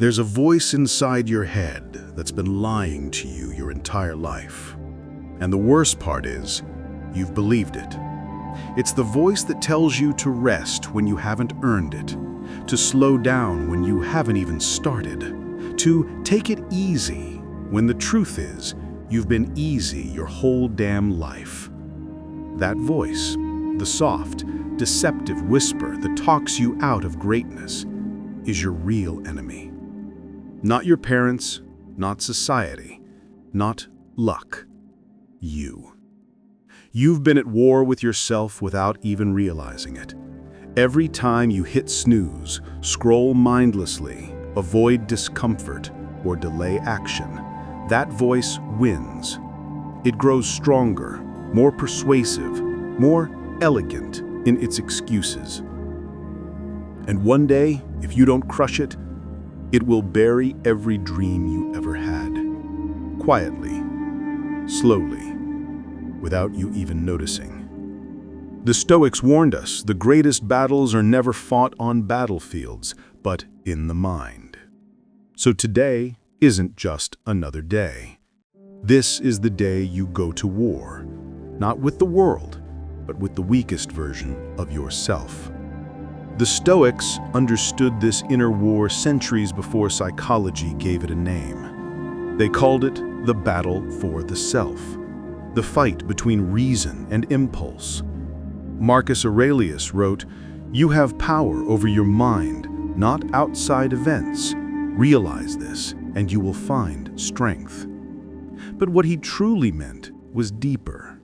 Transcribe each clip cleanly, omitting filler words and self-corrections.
There's a voice inside your head that's been lying to you your entire life. And the worst part is, you've believed it. It's the voice that tells you to rest when you haven't earned it, to slow down when you haven't even started, to take it easy when the truth is, you've been easy your whole damn life. That voice, the soft, deceptive whisper that talks you out of greatness, is your real enemy. Not your parents, not society, not luck. You. You've been at war with yourself without even realizing it. Every time you hit snooze, scroll mindlessly, avoid discomfort, or delay action, that voice wins. It grows stronger, more persuasive, more elegant in its excuses. And one day, if you don't crush it, it will bury every dream you ever had. Quietly, slowly, without you even noticing. The Stoics warned us the greatest battles are never fought on battlefields, but in the mind. So today isn't just another day. This is the day you go to war, not with the world, but with the weakest version of yourself. The Stoics understood this inner war centuries before psychology gave it a name. They called it the battle for the self, the fight between reason and impulse. Marcus Aurelius wrote, "You have power over your mind, not outside events. Realize this, and you will find strength." But what he truly meant was deeper.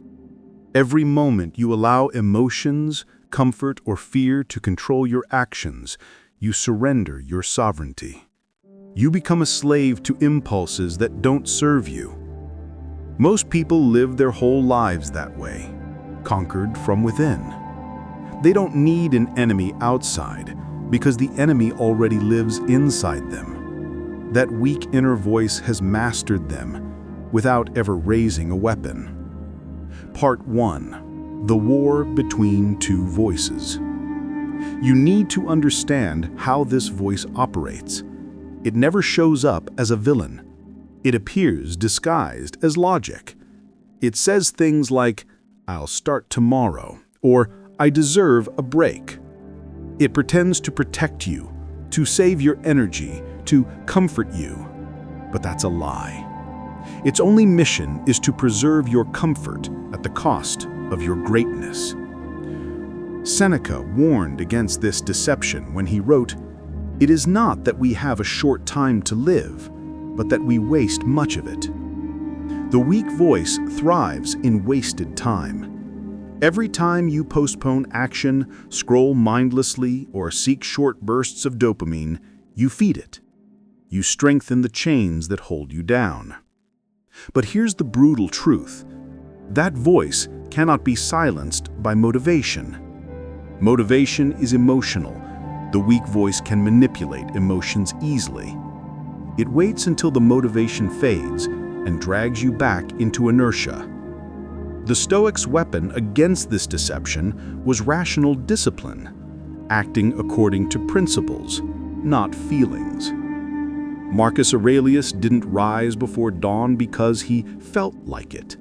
Every moment you allow emotions, comfort, or fear to control your actions, you surrender your sovereignty. You become a slave to impulses that don't serve you. Most people live their whole lives that way, conquered from within. They don't need an enemy outside, because the enemy already lives inside them. That weak inner voice has mastered them without ever raising a weapon. Part 1. The War Between Two Voices. You need to understand how this voice operates. It never shows up as a villain. It appears disguised as logic. It says things like, "I'll start tomorrow," or "I deserve a break." It pretends to protect you, to save your energy, to comfort you. But that's a lie. Its only mission is to preserve your comfort at the cost of your greatness. Seneca warned against this deception when he wrote, "It is not that we have a short time to live, but that we waste much of it." The weak voice thrives in wasted time. Every time you postpone action, scroll mindlessly, or seek short bursts of dopamine, you feed it. You strengthen the chains that hold you down. But here's the brutal truth. That voice cannot be silenced by motivation. Motivation is emotional. The weak voice can manipulate emotions easily. It waits until the motivation fades and drags you back into inertia. The Stoics' weapon against this deception was rational discipline, acting according to principles, not feelings. Marcus Aurelius didn't rise before dawn because he felt like it.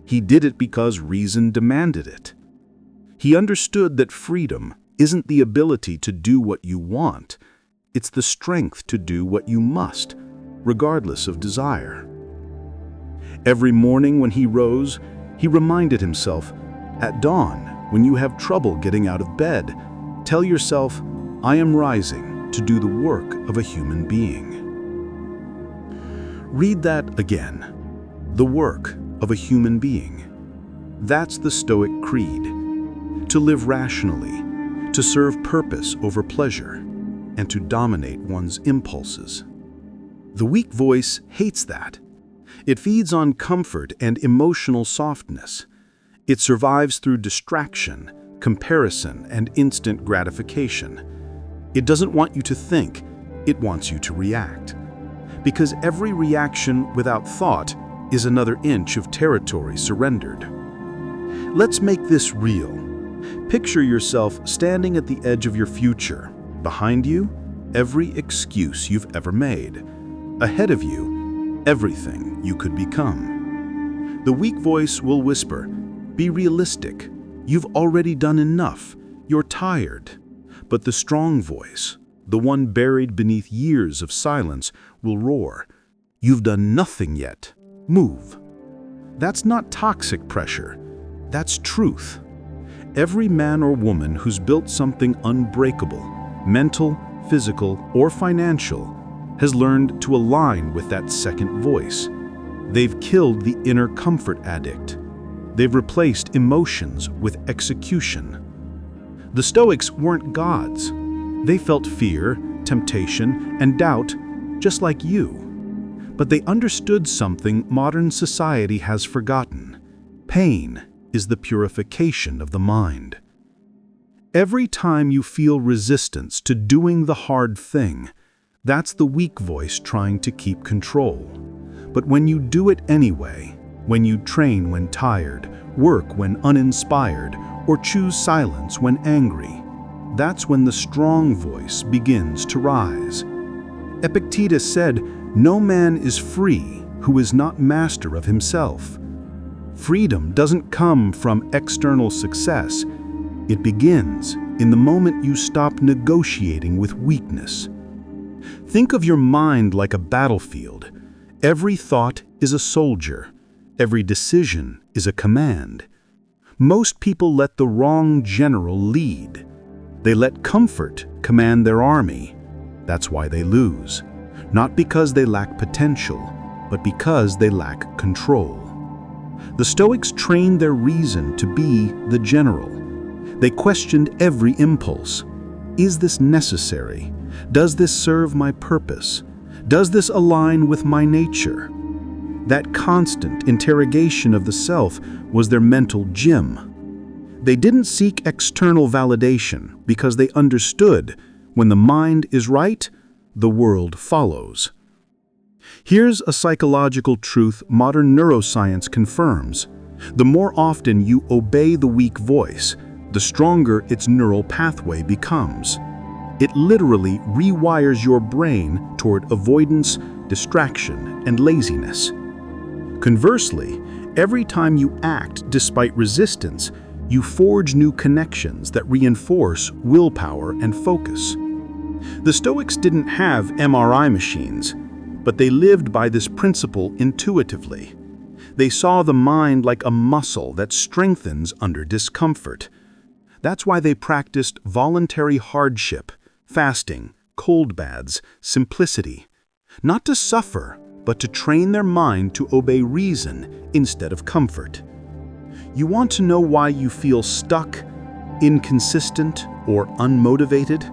He did it because reason demanded it. He understood that freedom isn't the ability to do what you want, it's the strength to do what you must, regardless of desire. Every morning when he rose, he reminded himself, at dawn, when you have trouble getting out of bed, tell yourself, "I am rising to do the work of a human being." Read that again. The work of a human being. That's the Stoic creed. To live rationally, to serve purpose over pleasure, and to dominate one's impulses. The weak voice hates that. It feeds on comfort and emotional softness. It survives through distraction, comparison, and instant gratification. It doesn't want you to think, it wants you to react. Because every reaction without thought is another inch of territory surrendered. Let's make this real. Picture yourself standing at the edge of your future. Behind you, every excuse you've ever made. Ahead of you, everything you could become. The weak voice will whisper, "Be realistic. You've already done enough. You're tired." But the strong voice, the one buried beneath years of silence, will roar, "You've done nothing yet. Move." That's not toxic pressure. That's truth. Every man or woman who's built something unbreakable, mental, physical, or financial, has learned to align with that second voice. They've killed the inner comfort addict. They've replaced emotions with execution. The Stoics weren't gods. They felt fear, temptation, and doubt just like you. But they understood something modern society has forgotten. Pain is the purification of the mind. Every time you feel resistance to doing the hard thing, that's the weak voice trying to keep control. But when you do it anyway, when you train when tired, work when uninspired, or choose silence when angry, that's when the strong voice begins to rise. Epictetus said, "No man is free who is not master of himself." Freedom doesn't come from external success. It begins in the moment you stop negotiating with weakness. Think of your mind like a battlefield. Every thought is a soldier. Every decision is a command. Most people let the wrong general lead. They let comfort command their army. That's why they lose. Not because they lack potential, but because they lack control. The Stoics trained their reason to be the general. They questioned every impulse. Is this necessary? Does this serve my purpose? Does this align with my nature? That constant interrogation of the self was their mental gym. They didn't seek external validation because they understood when the mind is right, the world follows. Here's a psychological truth modern neuroscience confirms. The more often you obey the weak voice, the stronger its neural pathway becomes. It literally rewires your brain toward avoidance, distraction, and laziness. Conversely, every time you act despite resistance, you forge new connections that reinforce willpower and focus. The Stoics didn't have MRI machines, but they lived by this principle intuitively. They saw the mind like a muscle that strengthens under discomfort. That's why they practiced voluntary hardship, fasting, cold baths, simplicity. Not to suffer, but to train their mind to obey reason instead of comfort. You want to know why you feel stuck, inconsistent, or unmotivated?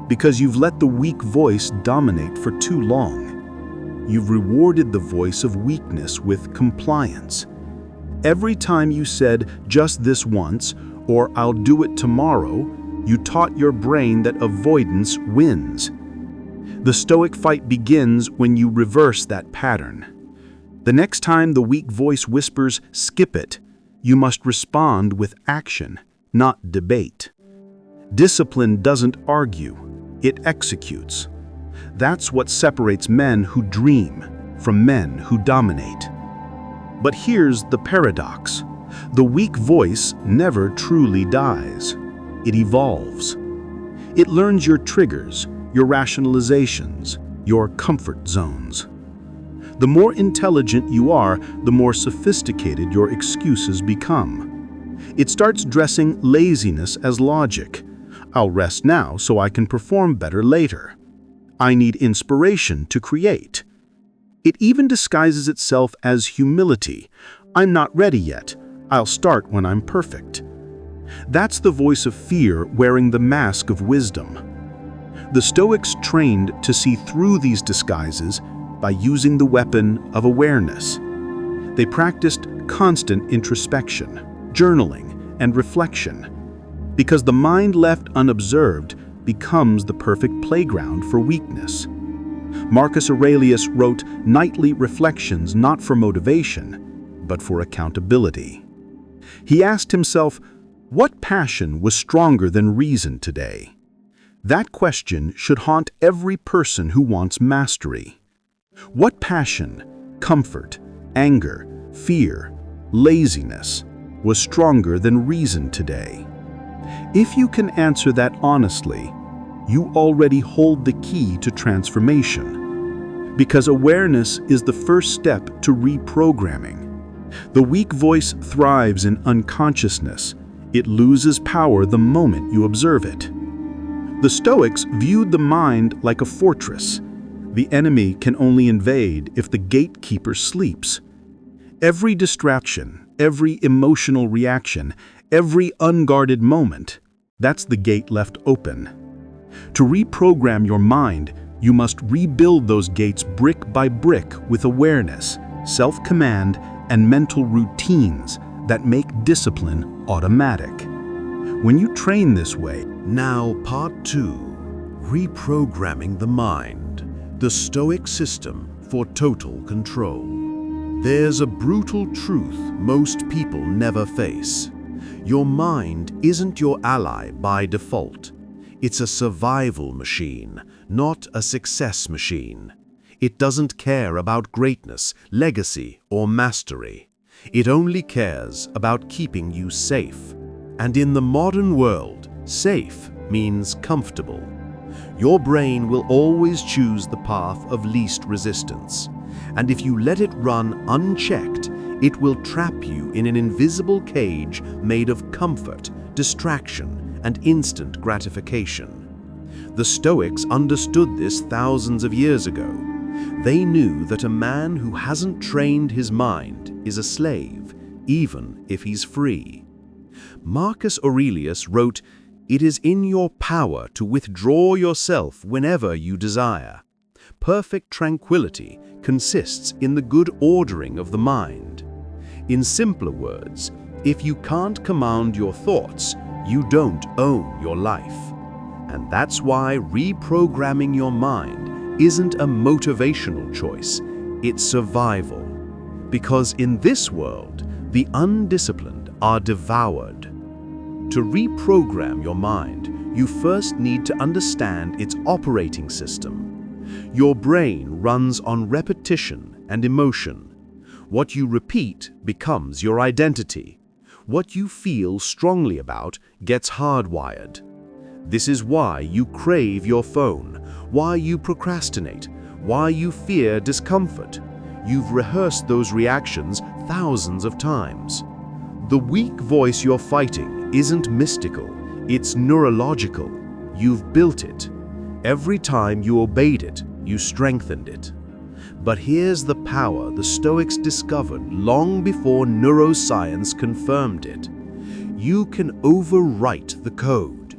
Because you've let the weak voice dominate for too long. You've rewarded the voice of weakness with compliance. Every time you said, "just this once," or "I'll do it tomorrow," you taught your brain that avoidance wins. The Stoic fight begins when you reverse that pattern. The next time the weak voice whispers, "skip it," you must respond with action, not debate. Discipline doesn't argue, it executes. That's what separates men who dream from men who dominate. But here's the paradox. The weak voice never truly dies. It evolves. It learns your triggers, your rationalizations, your comfort zones. The more intelligent you are, the more sophisticated your excuses become. It starts dressing laziness as logic. I'll rest now so I can perform better later. I need inspiration to create. It even disguises itself as humility. I'm not ready yet. I'll start when I'm perfect. That's the voice of fear wearing the mask of wisdom. The Stoics trained to see through these disguises by using the weapon of awareness. They practiced constant introspection, journaling, and reflection, because the mind left unobserved becomes the perfect playground for weakness. Marcus Aurelius wrote nightly reflections not for motivation, but for accountability. He asked himself, what passion was stronger than reason today? That question should haunt every person who wants mastery. What passion, comfort, anger, fear, laziness was stronger than reason today? If you can answer that honestly, you already hold the key to transformation. Because awareness is the first step to reprogramming. The weak voice thrives in unconsciousness. It loses power the moment you observe it. The Stoics viewed the mind like a fortress. The enemy can only invade if the gatekeeper sleeps. Every distraction, every emotional reaction, every unguarded moment, that's the gate left open. To reprogram your mind, you must rebuild those gates brick by brick with awareness, self-command, and mental routines that make discipline automatic. When you train this way, Now, Part 2, Reprogramming the Mind, the Stoic System for Total Control. There's a brutal truth most people never face. Your mind isn't your ally by default. It's a survival machine, not a success machine. It doesn't care about greatness, legacy, or mastery. It only cares about keeping you safe. And in the modern world, safe means comfortable. Your brain will always choose the path of least resistance. And if you let it run unchecked, it will trap you in an invisible cage made of comfort, distraction, and instant gratification. The Stoics understood this thousands of years ago. They knew that a man who hasn't trained his mind is a slave, even if he's free. Marcus Aurelius wrote, "It is in your power to withdraw yourself whenever you desire. Perfect tranquility consists in the good ordering of the mind." In simpler words, if you can't command your thoughts, you don't own your life. And that's why reprogramming your mind isn't a motivational choice, it's survival. Because in this world, the undisciplined are devoured. To reprogram your mind, you first need to understand its operating system. Your brain runs on repetition and emotion. What you repeat becomes your identity. What you feel strongly about gets hardwired. This is why you crave your phone, why you procrastinate, why you fear discomfort. You've rehearsed those reactions thousands of times. The weak voice you're fighting isn't mystical, it's neurological. You've built it. Every time you obeyed it, you strengthened it. But here's the power the Stoics discovered long before neuroscience confirmed it. You can overwrite the code.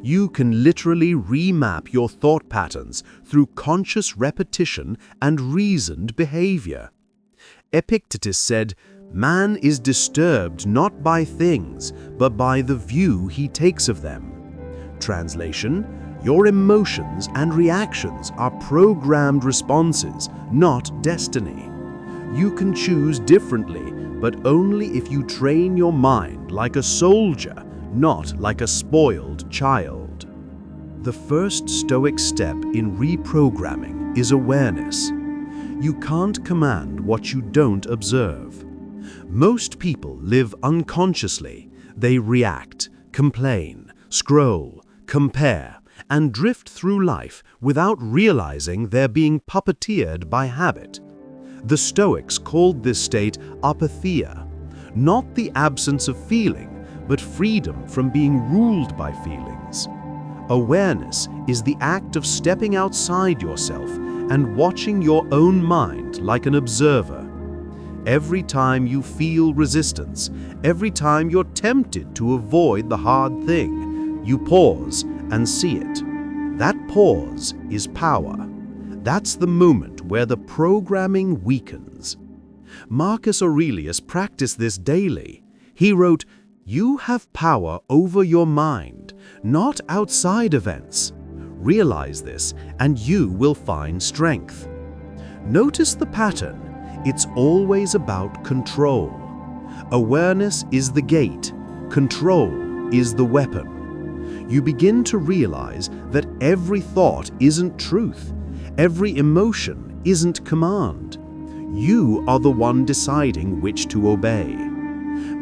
You can literally remap your thought patterns through conscious repetition and reasoned behavior. Epictetus said, "Man is disturbed not by things, but by the view he takes of them." Translation, your emotions and reactions are programmed responses, not destiny. You can choose differently, but only if you train your mind like a soldier, not like a spoiled child. The first Stoic step in reprogramming is awareness. You can't command what you don't observe. Most people live unconsciously. They react, complain, scroll, compare, and drift through life without realizing they're being puppeteered by habit. The Stoics called this state apatheia, not the absence of feeling, but freedom from being ruled by feelings. Awareness is the act of stepping outside yourself and watching your own mind like an observer. Every time you feel resistance, every time you're tempted to avoid the hard thing, you pause and see it. That pause is power. That's the moment where the programming weakens. Marcus Aurelius practiced this daily. He wrote, "You have power over your mind, not outside events. Realize this, and you will find strength." Notice the pattern. It's always about control. Awareness is the gate. Control is the weapon. you begin to realize that every thought isn't truth, every emotion isn't command. You are the one deciding which to obey.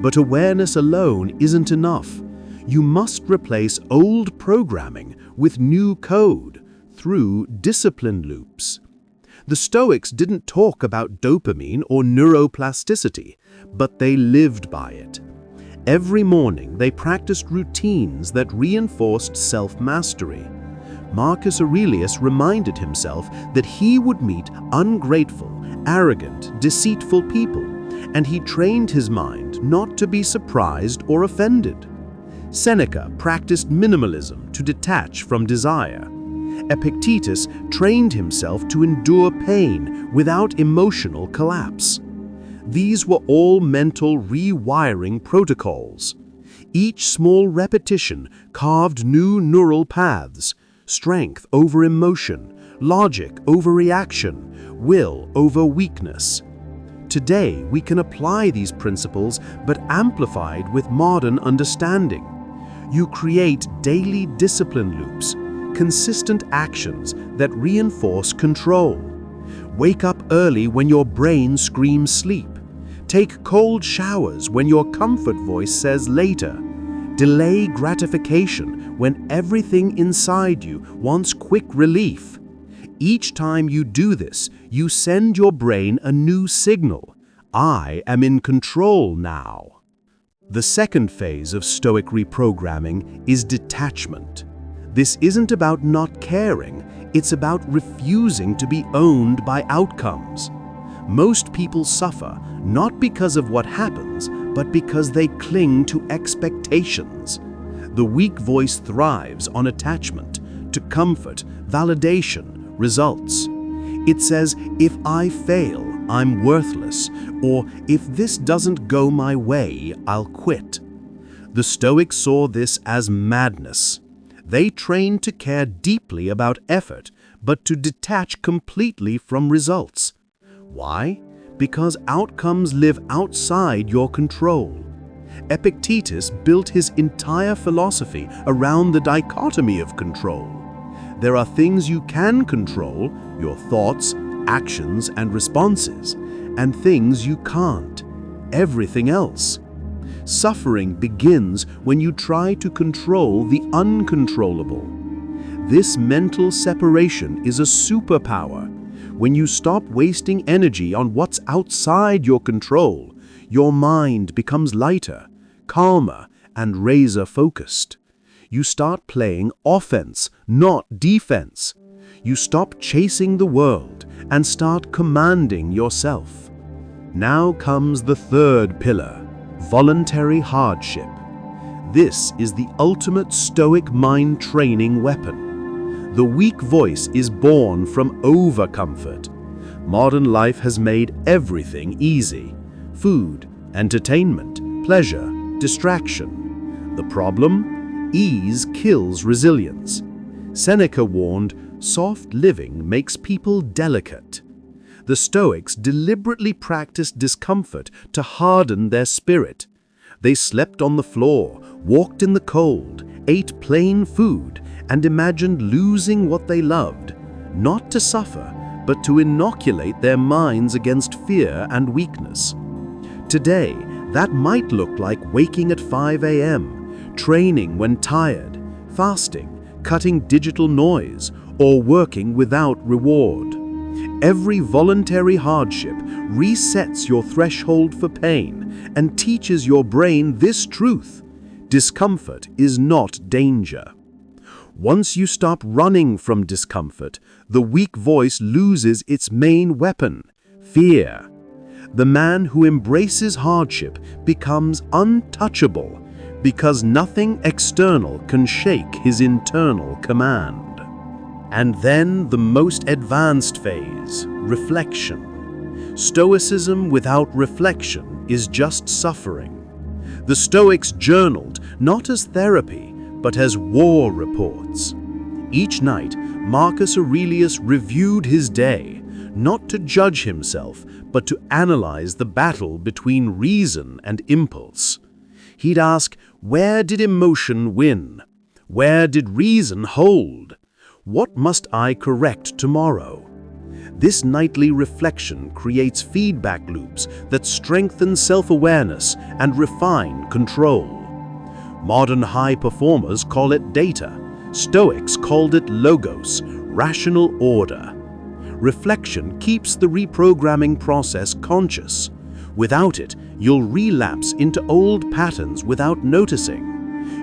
But awareness alone isn't enough. You must replace old programming with new code through discipline loops. The Stoics didn't talk about dopamine or neuroplasticity, but they lived by it. Every morning they practiced routines that reinforced self-mastery. Marcus Aurelius reminded himself that he would meet ungrateful, arrogant, deceitful people, and he trained his mind not to be surprised or offended. Seneca practiced minimalism to detach from desire. Epictetus trained himself to endure pain without emotional collapse. These were all mental rewiring protocols. Each small repetition carved new neural paths, strength over emotion, logic over reaction, will over weakness. Today, we can apply these principles, but amplified with modern understanding. You create daily discipline loops, consistent actions that reinforce control. Wake up early when your brain screams sleep. Take cold showers when your comfort voice says later. Delay gratification when everything inside you wants quick relief. Each time you do this, you send your brain a new signal. I am in control now. The second phase of Stoic reprogramming is detachment. This isn't about not caring, it's about refusing to be owned by outcomes. Most people suffer not because of what happens, but because they cling to expectations. The weak voice thrives on attachment to comfort, validation, results. It says, if I fail, I'm worthless, or if this doesn't go my way, I'll quit. The Stoics saw this as madness. They trained to care deeply about effort, but to detach completely from results. Why? Because outcomes live outside your control. Epictetus built his entire philosophy around the dichotomy of control. There are things you can control, your thoughts, actions, and responses, and things you can't, everything else. Suffering begins when you try to control the uncontrollable. This mental separation is a superpower. When you stop wasting energy on what's outside your control, your mind becomes lighter, calmer, and razor-focused. You start playing offense, not defense. You stop chasing the world and start commanding yourself. Now comes the third pillar, voluntary hardship. This is the ultimate Stoic mind training weapon. The weak voice is born from overcomfort. Modern life has made everything easy: food, entertainment, pleasure, distraction. The problem? Ease kills resilience. Seneca warned, soft living makes people delicate. The Stoics deliberately practiced discomfort to harden their spirit. They slept on the floor, walked in the cold, ate plain food, and imagined losing what they loved, not to suffer, but to inoculate their minds against fear and weakness. Today, that might look like waking at 5 a.m., training when tired, fasting, cutting digital noise, or working without reward. Every voluntary hardship resets your threshold for pain and teaches your brain this truth: discomfort is not danger. Once you stop running from discomfort, the weak voice loses its main weapon, fear. The man who embraces hardship becomes untouchable because nothing external can shake his internal command. And then the most advanced phase, reflection. Stoicism without reflection is just suffering. The Stoics journaled not as therapy, but as war reports. Each night, Marcus Aurelius reviewed his day, not to judge himself, but to analyze the battle between reason and impulse. He'd ask, where did emotion win? Where did reason hold? What must I correct tomorrow? This nightly reflection creates feedback loops that strengthen self-awareness and refine control. Modern high performers call it data. Stoics called it logos, rational order. Reflection keeps the reprogramming process conscious. Without it, you'll relapse into old patterns without noticing.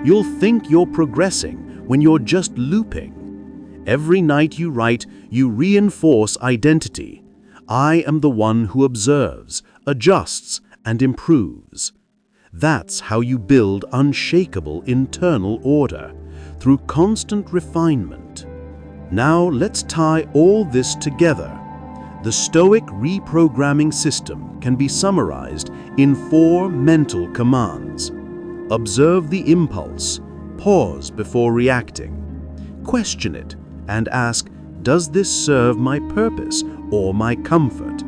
You'll think you're progressing when you're just looping. Every night you write, you reinforce identity. I am the one who observes, adjusts, and improves. That's how you build unshakable internal order, through constant refinement. Now let's tie all this together. The Stoic reprogramming system can be summarized in 4 mental commands. Observe the impulse, pause before reacting, question it, and ask, does this serve my purpose or my comfort?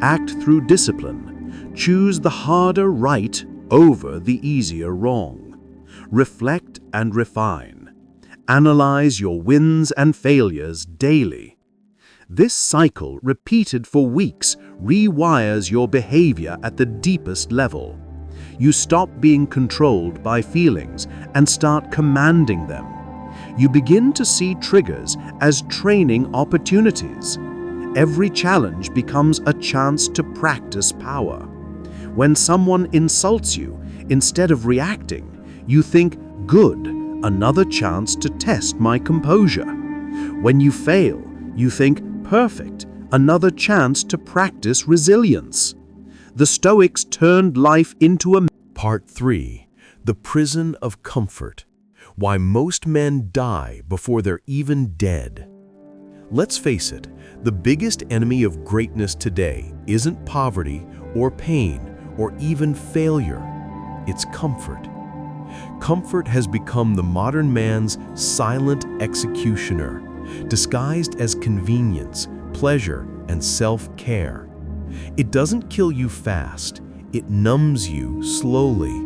Act through discipline. Choose the harder right over the easier wrong. Reflect and refine. Analyze your wins and failures daily. This cycle, repeated for weeks, rewires your behavior at the deepest level. You stop being controlled by feelings and start commanding them. You begin to see triggers as training opportunities. Every challenge becomes a chance to practice power. When someone insults you, instead of reacting, you think, good, another chance to test my composure. When you fail, you think, perfect, another chance to practice resilience. The Stoics turned life into a... Part 3. The Prison of Comfort. Why most men die before they're even dead. Let's face it, the biggest enemy of greatness today isn't poverty or pain or even failure. It's comfort. Comfort has become the modern man's silent executioner, disguised as convenience, pleasure, and self-care. It doesn't kill you fast, it numbs you slowly.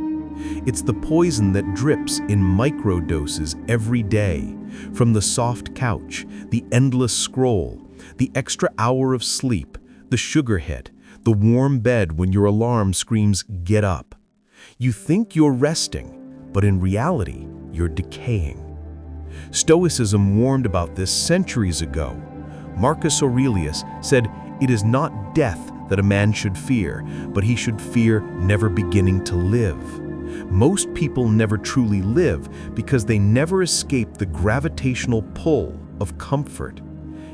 It's the poison that drips in microdoses every day, from the soft couch, the endless scroll, the extra hour of sleep, the sugar hit, the warm bed when your alarm screams, "Get up." You think you're resting, but in reality, you're decaying. Stoicism warned about this centuries ago. Marcus Aurelius said, "It is not death that a man should fear, but he should fear never beginning to live." Most people never truly live because they never escape the gravitational pull of comfort.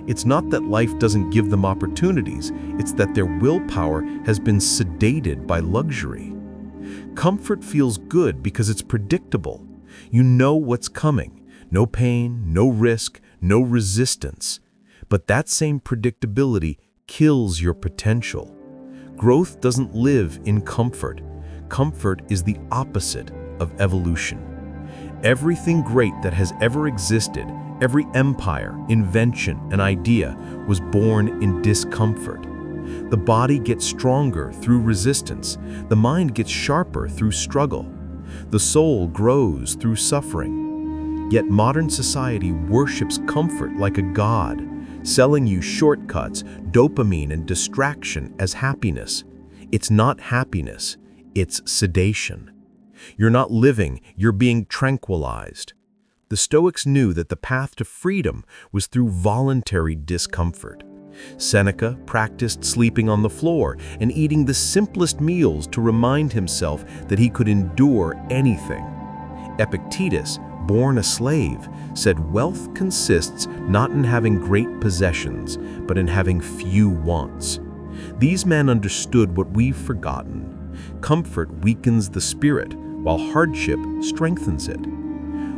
It's not that life doesn't give them opportunities, it's that their willpower has been sedated by luxury. Comfort feels good because it's predictable. You know what's coming. No pain, no risk, no resistance. But that same predictability kills your potential. Growth doesn't live in comfort. Comfort is the opposite of evolution. Everything great that has ever existed, every empire, invention, and idea was born in discomfort. The body gets stronger through resistance. The mind gets sharper through struggle. The soul grows through suffering. Yet modern society worships comfort like a god, selling you shortcuts, dopamine, and distraction as happiness. It's not happiness, it's sedation. You're not living, you're being tranquilized. The Stoics knew that the path to freedom was through voluntary discomfort. Seneca practiced sleeping on the floor and eating the simplest meals to remind himself that he could endure anything. Epictetus, born a slave, said wealth consists not in having great possessions, but in having few wants. These men understood what we've forgotten. Comfort weakens the spirit, while hardship strengthens it.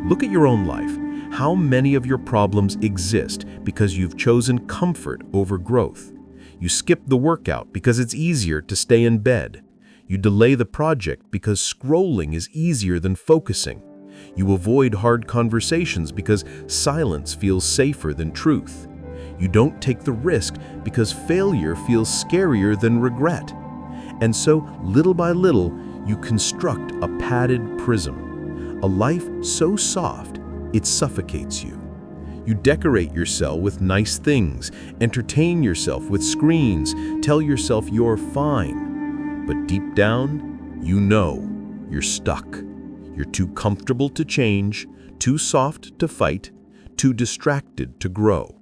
Look at your own life. How many of your problems exist because you've chosen comfort over growth? You skip the workout because it's easier to stay in bed. You delay the project because scrolling is easier than focusing. You avoid hard conversations because silence feels safer than truth. You don't take the risk because failure feels scarier than regret. And so, little by little, you construct a padded prism, a life so soft it suffocates you. You decorate your cell with nice things, entertain yourself with screens, tell yourself you're fine. But deep down, you know you're stuck. You're too comfortable to change, too soft to fight, too distracted to grow.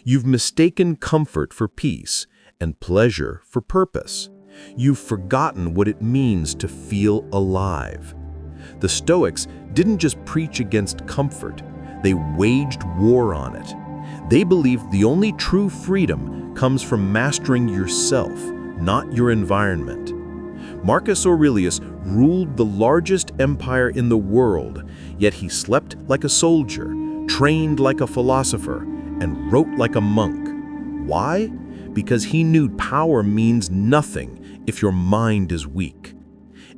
You've mistaken comfort for peace and pleasure for purpose. You've forgotten what it means to feel alive. The Stoics didn't just preach against comfort, they waged war on it. They believed the only true freedom comes from mastering yourself, not your environment. Marcus Aurelius ruled the largest empire in the world, yet he slept like a soldier, trained like a philosopher, and wrote like a monk. Why? Because he knew power means nothing if your mind is weak.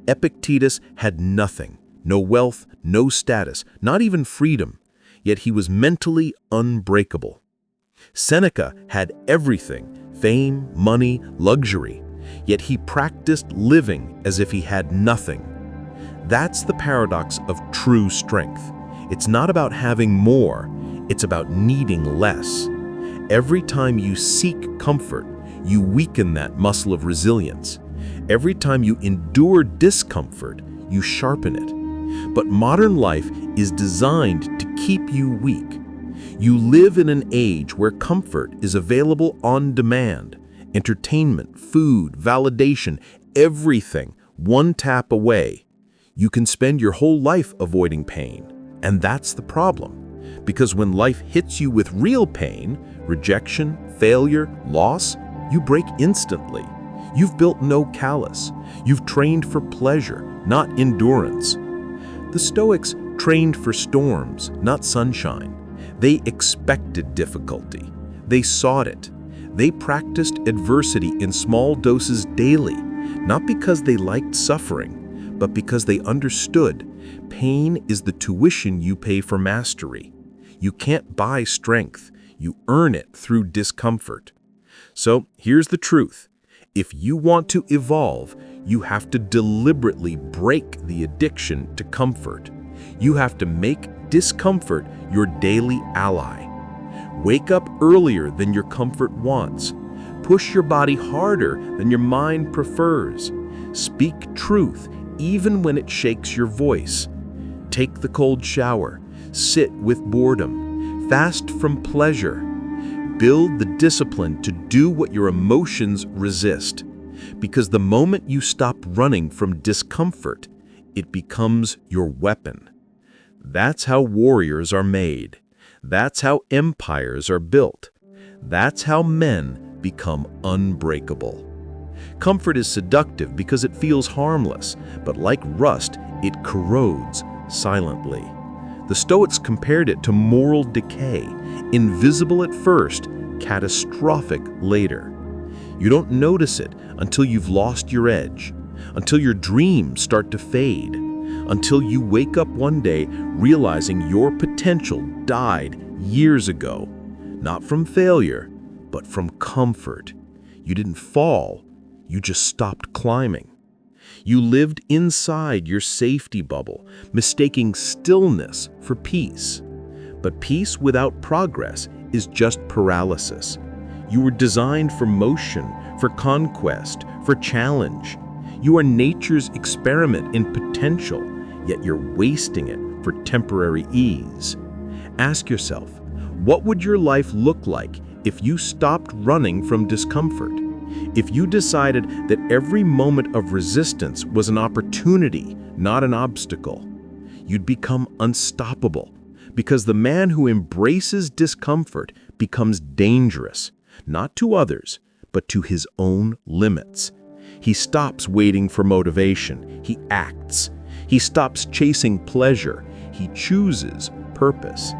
Epictetus had nothing, no wealth, no status, not even freedom, yet he was mentally unbreakable. Seneca had everything, fame, money, luxury, yet he practiced living as if he had nothing. That's the paradox of true strength. It's not about having more, it's about needing less. Every time you seek comfort, you weaken that muscle of resilience. Every time you endure discomfort, you sharpen it. But modern life is designed to keep you weak. You live in an age where comfort is available on demand. Entertainment, food, validation, everything, one tap away. You can spend your whole life avoiding pain. And that's the problem. Because when life hits you with real pain, rejection, failure, loss, you break instantly. You've built no callus. You've trained for pleasure, not endurance. The Stoics trained for storms, not sunshine. They expected difficulty. They sought it. They practiced adversity in small doses daily, not because they liked suffering, but because they understood pain is the tuition you pay for mastery. You can't buy strength. You earn it through discomfort. So here's the truth. If you want to evolve, you have to deliberately break the addiction to comfort. You have to make discomfort your daily ally. Wake up earlier than your comfort wants. Push your body harder than your mind prefers. Speak truth even when it shakes your voice. Take the cold shower. Sit with boredom. Fast from pleasure. Build the discipline to do what your emotions resist. Because the moment you stop running from discomfort, it becomes your weapon. That's how warriors are made. That's how empires are built. That's how men become unbreakable. Comfort is seductive because it feels harmless, but like rust, it corrodes silently. The Stoics compared it to moral decay, invisible at first, catastrophic later. You don't notice it until you've lost your edge, until your dreams start to fade, until you wake up one day realizing your potential died years ago, not from failure, but from comfort. You didn't fall, you just stopped climbing. You lived inside your safety bubble, mistaking stillness for peace. But peace without progress is just paralysis. You were designed for motion, for conquest, for challenge. You are nature's experiment in potential, yet you're wasting it for temporary ease. Ask yourself, what would your life look like if you stopped running from discomfort? If you decided that every moment of resistance was an opportunity, not an obstacle? You'd become unstoppable, because the man who embraces discomfort becomes dangerous, not to others, but to his own limits. He stops waiting for motivation. He acts. He stops chasing pleasure. He chooses purpose.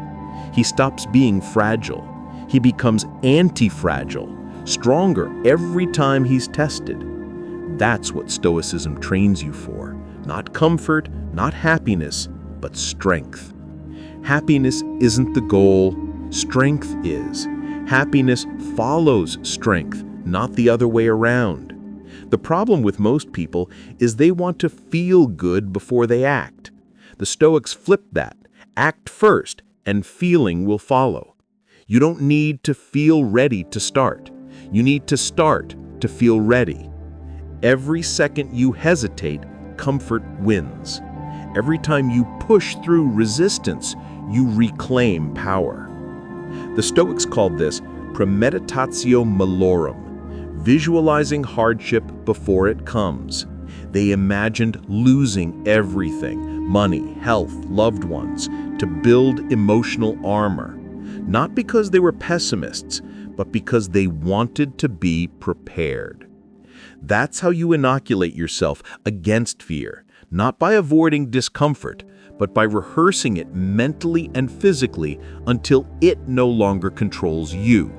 He stops being fragile. He becomes anti-fragile, stronger every time he's tested. That's what Stoicism trains you for. Not comfort, not happiness, but strength. Happiness isn't the goal. Strength is. Happiness follows strength, not the other way around. The problem with most people is they want to feel good before they act. The Stoics flipped that. Act first, and feeling will follow. You don't need to feel ready to start. You need to start to feel ready. Every second you hesitate, comfort wins. Every time you push through resistance, you reclaim power. The Stoics called this premeditatio malorum, visualizing hardship before it comes. They imagined losing everything, money, health, loved ones, to build emotional armor. Not because they were pessimists, but because they wanted to be prepared. That's how you inoculate yourself against fear, not by avoiding discomfort, but by rehearsing it mentally and physically until it no longer controls you.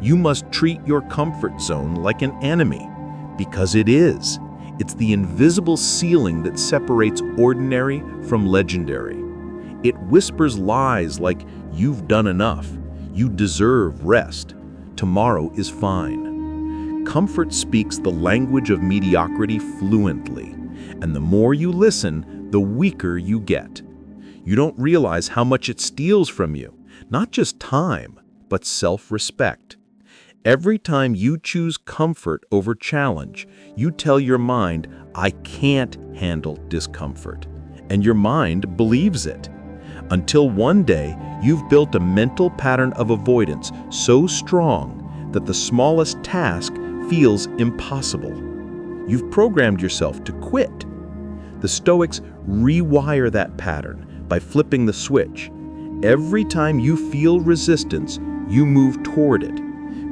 You must treat your comfort zone like an enemy, because it is. It's the invisible ceiling that separates ordinary from legendary. It whispers lies like, "You've done enough. You deserve rest. Tomorrow is fine." Comfort speaks the language of mediocrity fluently, and the more you listen, the weaker you get. You don't realize how much it steals from you, not just time, but self-respect. Every time you choose comfort over challenge, you tell your mind, "I can't handle discomfort." And your mind believes it. Until one day, you've built a mental pattern of avoidance so strong that the smallest task feels impossible. You've programmed yourself to quit. The Stoics rewire that pattern by flipping the switch. Every time you feel resistance, you move toward it,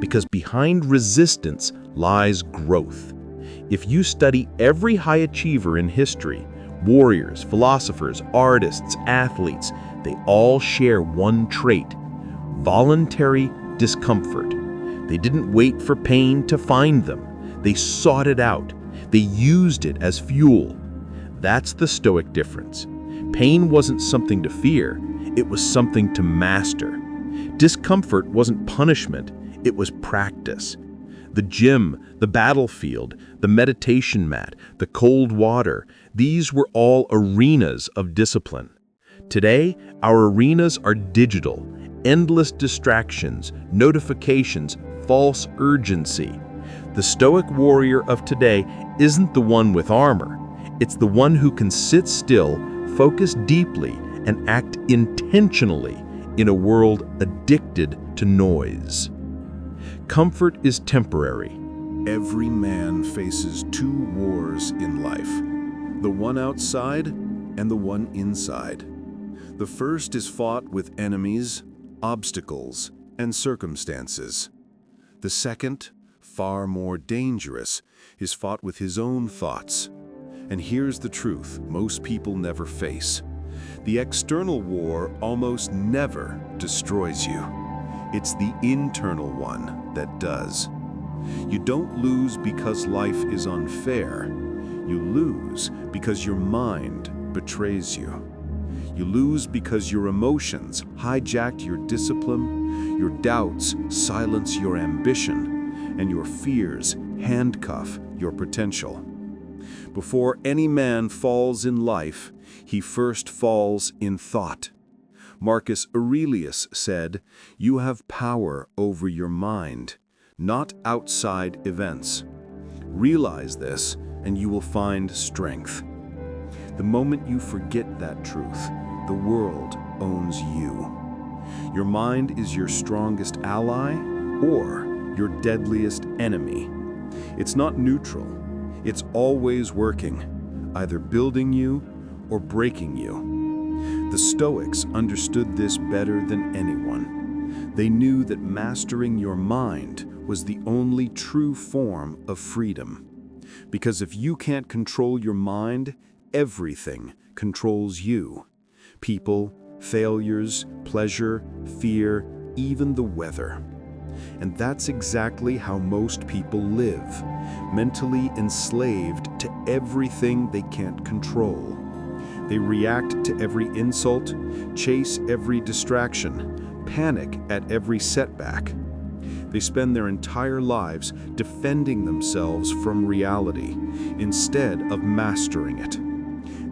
because behind resistance lies growth. If you study every high achiever in history, warriors, philosophers, artists, athletes, they all share one trait: voluntary discomfort. They didn't wait for pain to find them. They sought it out. They used it as fuel. That's the Stoic difference. Pain wasn't something to fear, it was something to master. Discomfort wasn't punishment, it was practice. The gym, the battlefield, the meditation mat, the cold water, these were all arenas of discipline. Today, our arenas are digital, endless distractions, notifications, false urgency. The Stoic warrior of today isn't the one with armor. It's the one who can sit still, focus deeply, and act intentionally in a world addicted to noise. Comfort is temporary. Every man faces two wars in life, the one outside and the one inside. The first is fought with enemies, obstacles, and circumstances. The second, far more dangerous, is fought with his own thoughts. And here's the truth most people never face. The external war almost never destroys you. It's the internal one that does. You don't lose because life is unfair. You lose because your mind betrays you. You lose because your emotions hijacked your discipline, your doubts silence your ambition, and your fears handcuff your potential. Before any man falls in life, he first falls in thought. Marcus Aurelius said, "You have power over your mind, not outside events. Realize this, and you will find strength." The moment you forget that truth, the world owns you. Your mind is your strongest ally or your deadliest enemy. It's not neutral. It's always working, either building you or breaking you. The Stoics understood this better than anyone. They knew that mastering your mind was the only true form of freedom. Because if you can't control your mind, everything controls you. People, failures, pleasure, fear, even the weather. And that's exactly how most people live, mentally enslaved to everything they can't control. They react to every insult, chase every distraction, panic at every setback. They spend their entire lives defending themselves from reality instead of mastering it.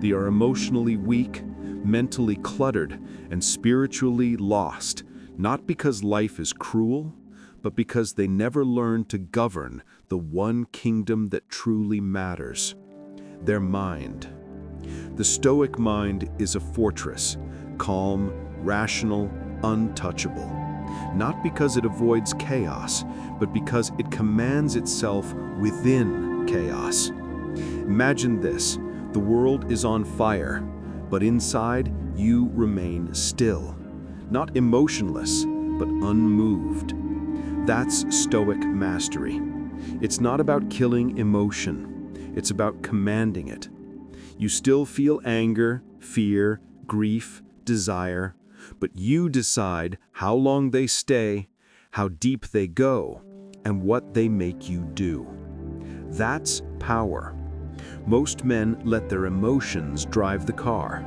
They are emotionally weak, mentally cluttered, and spiritually lost, not because life is cruel, but because they never learn to govern the one kingdom that truly matters: their mind. The Stoic mind is a fortress, calm, rational, untouchable. Not because it avoids chaos, but because it commands itself within chaos. Imagine this: the world is on fire, but inside you remain still, not emotionless, but unmoved. That's Stoic mastery. It's not about killing emotion, it's about commanding it. You still feel anger, fear, grief, desire, but you decide how long they stay, how deep they go, and what they make you do. That's power. Most men let their emotions drive the car.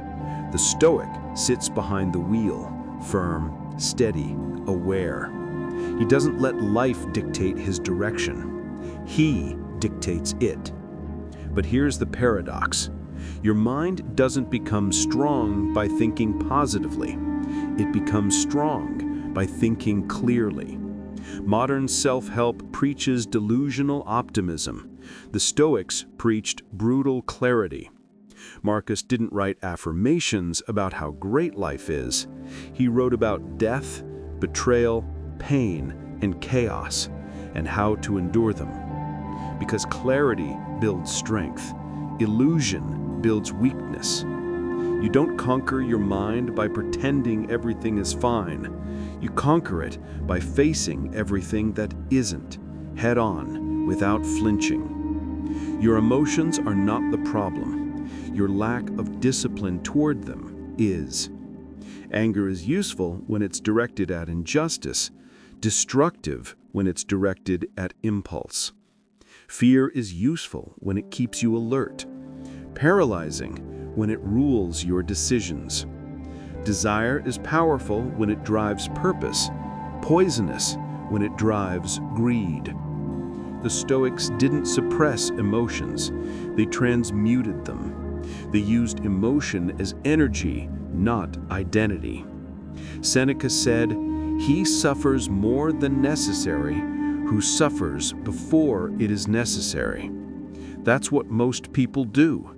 The Stoic sits behind the wheel, firm, steady, aware. He doesn't let life dictate his direction. He dictates it. But here's the paradox. Your mind doesn't become strong by thinking positively. It becomes strong by thinking clearly. Modern self-help preaches delusional optimism. The Stoics preached brutal clarity. Marcus didn't write affirmations about how great life is. He wrote about death, betrayal, pain, and chaos, and how to endure them. Because clarity builds strength. Illusion builds weakness. You don't conquer your mind by pretending everything is fine. You conquer it by facing everything that isn't, head on, without flinching. Your emotions are not the problem. Your lack of discipline toward them is. Anger is useful when it's directed at injustice, destructive when it's directed at impulse. Fear is useful when it keeps you alert, paralyzing when it rules your decisions. Desire is powerful when it drives purpose, poisonous when it drives greed. The Stoics didn't suppress emotions, they transmuted them. They used emotion as energy, not identity. Seneca said, "He suffers more than necessary who suffers before it is necessary." That's what most people do.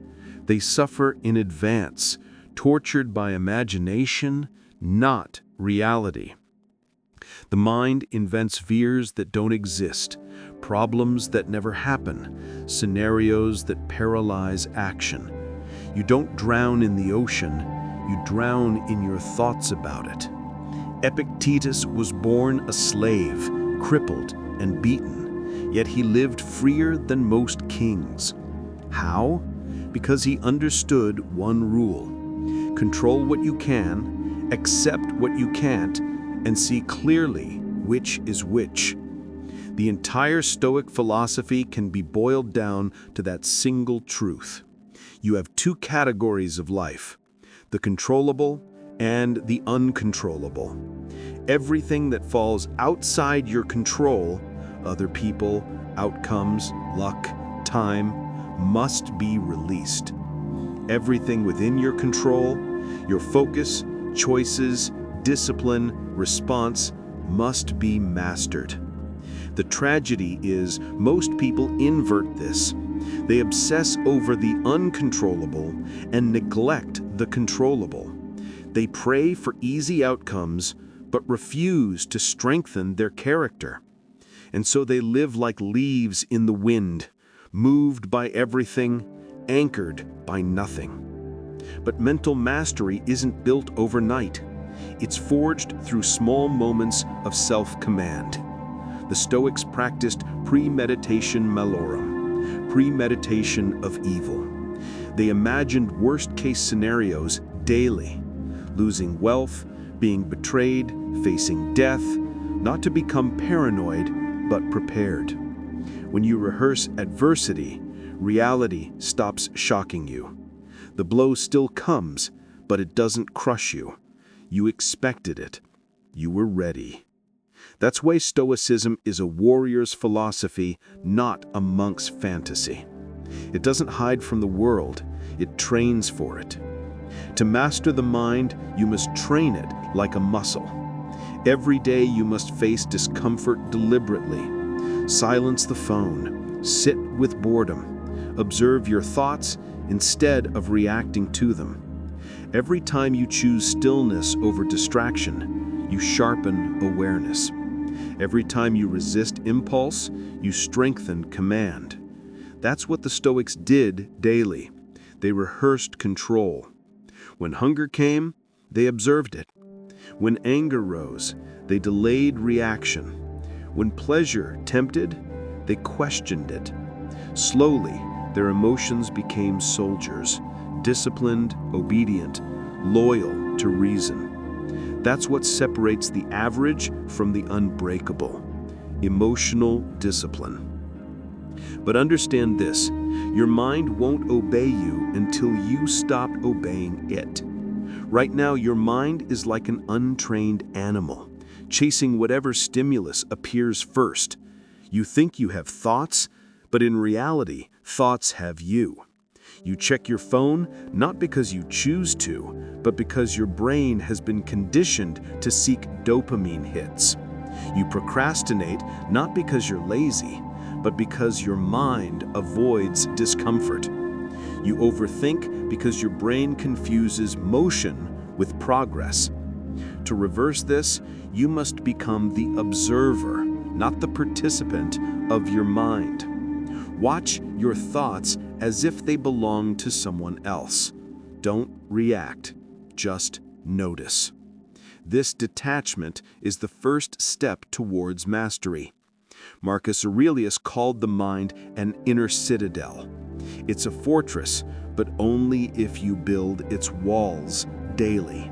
They suffer in advance, tortured by imagination, not reality. The mind invents fears that don't exist, problems that never happen, scenarios that paralyze action. You don't drown in the ocean, you drown in your thoughts about it. Epictetus was born a slave, crippled and beaten, yet he lived freer than most kings. How? Because he understood one rule: control what you can, accept what you can't, and see clearly which is which. The entire Stoic philosophy can be boiled down to that single truth. You have two categories of life: the controllable and the uncontrollable. Everything that falls outside your control, other people, outcomes, luck, time, must be released. Everything within your control, your focus, choices, discipline, response, must be mastered. The tragedy is most people invert this. They obsess over the uncontrollable and neglect the controllable. They pray for easy outcomes, but refuse to strengthen their character. And so they live like leaves in the wind, moved by everything, anchored by nothing. But mental mastery isn't built overnight. It's forged through small moments of self-command. The Stoics practiced premeditation malorum, premeditation of evil. They imagined worst-case scenarios daily: losing wealth, being betrayed, facing death, not to become paranoid, but prepared. When you rehearse adversity, reality stops shocking you. The blow still comes, but it doesn't crush you. You expected it. You were ready. That's why Stoicism is a warrior's philosophy, not a monk's fantasy. It doesn't hide from the world, it trains for it. To master the mind, you must train it like a muscle. Every day you must face discomfort deliberately. Silence the phone. Sit with boredom. Observe your thoughts instead of reacting to them. Every time you choose stillness over distraction, you sharpen awareness. Every time you resist impulse, you strengthen command. That's what the Stoics did daily. They rehearsed control. When hunger came, they observed it. When anger rose, they delayed reaction. When pleasure tempted, they questioned it. Slowly, their emotions became soldiers, disciplined, obedient, loyal to reason. That's what separates the average from the unbreakable: emotional discipline. But understand this, your mind won't obey you until you stop obeying it. Right now, your mind is like an untrained animal, chasing whatever stimulus appears first. You think you have thoughts, but in reality, thoughts have you. You check your phone not because you choose to, but because your brain has been conditioned to seek dopamine hits. You procrastinate not because you're lazy, but because your mind avoids discomfort. You overthink because your brain confuses motion with progress. To reverse this, you must become the observer, not the participant of your mind. Watch your thoughts as if they belong to someone else. Don't react, just notice. This detachment is the first step towards mastery. Marcus Aurelius called the mind an inner citadel. It's a fortress, but only if you build its walls daily.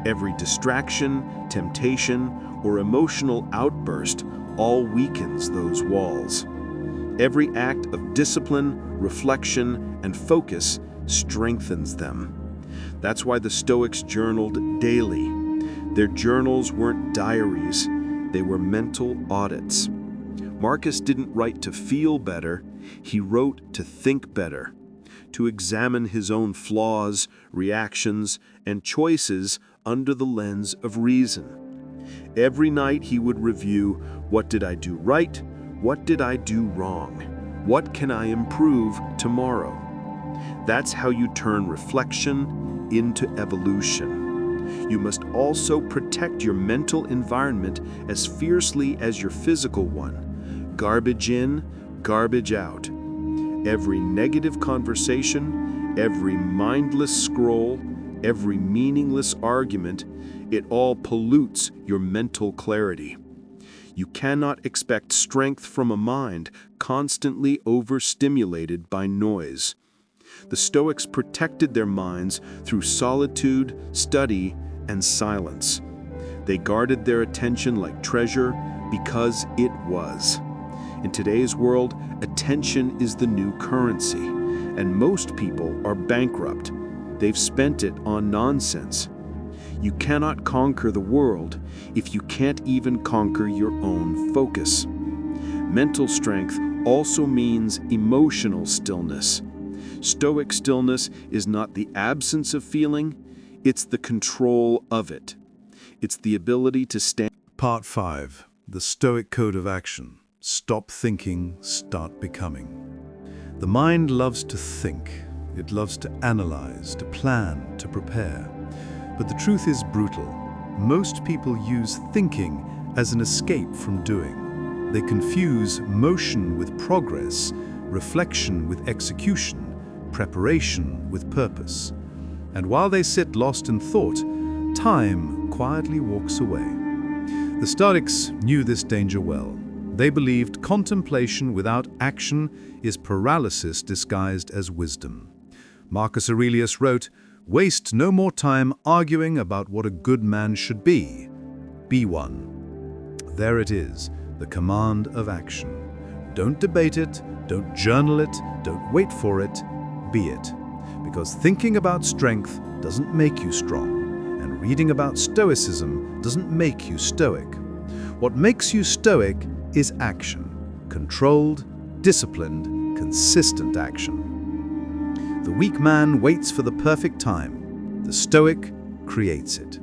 Every distraction, temptation, or emotional outburst all weakens those walls. Every act of discipline, reflection, and focus strengthens them. That's why the Stoics journaled daily. Their journals weren't diaries, they were mental audits. Marcus didn't write to feel better, he wrote to think better, to examine his own flaws, reactions, and choices under the lens of reason. Every night he would review, what did I do right? What did I do wrong? What can I improve tomorrow? That's how you turn reflection into evolution. You must also protect your mental environment as fiercely as your physical one. Garbage in, garbage out. Every negative conversation, every mindless scroll, every meaningless argument, it all pollutes your mental clarity. You cannot expect strength from a mind constantly overstimulated by noise. The Stoics protected their minds through solitude, study, and silence. They guarded their attention like treasure because it was. In today's world, attention is the new currency, and most people are bankrupt. They've spent it on nonsense. You cannot conquer the world if you can't even conquer your own focus. Mental strength also means emotional stillness. Stoic stillness is not the absence of feeling, it's the control of it. It's the ability to stand. Part 5. The Stoic Code of Action. Stop thinking, start becoming. The mind loves to think. It loves to analyze, to plan, to prepare. But the truth is brutal. Most people use thinking as an escape from doing. They confuse motion with progress, reflection with execution, preparation with purpose. And while they sit lost in thought, time quietly walks away. The Stoics knew this danger well. They believed contemplation without action is paralysis disguised as wisdom. Marcus Aurelius wrote, "Waste no more time arguing about what a good man should be. Be one." There it is, the command of action. Don't debate it, don't journal it, don't wait for it, be it. Because thinking about strength doesn't make you strong, and reading about Stoicism doesn't make you stoic. What makes you stoic is action. Controlled, disciplined, consistent action. The weak man waits for the perfect time. The Stoic creates it.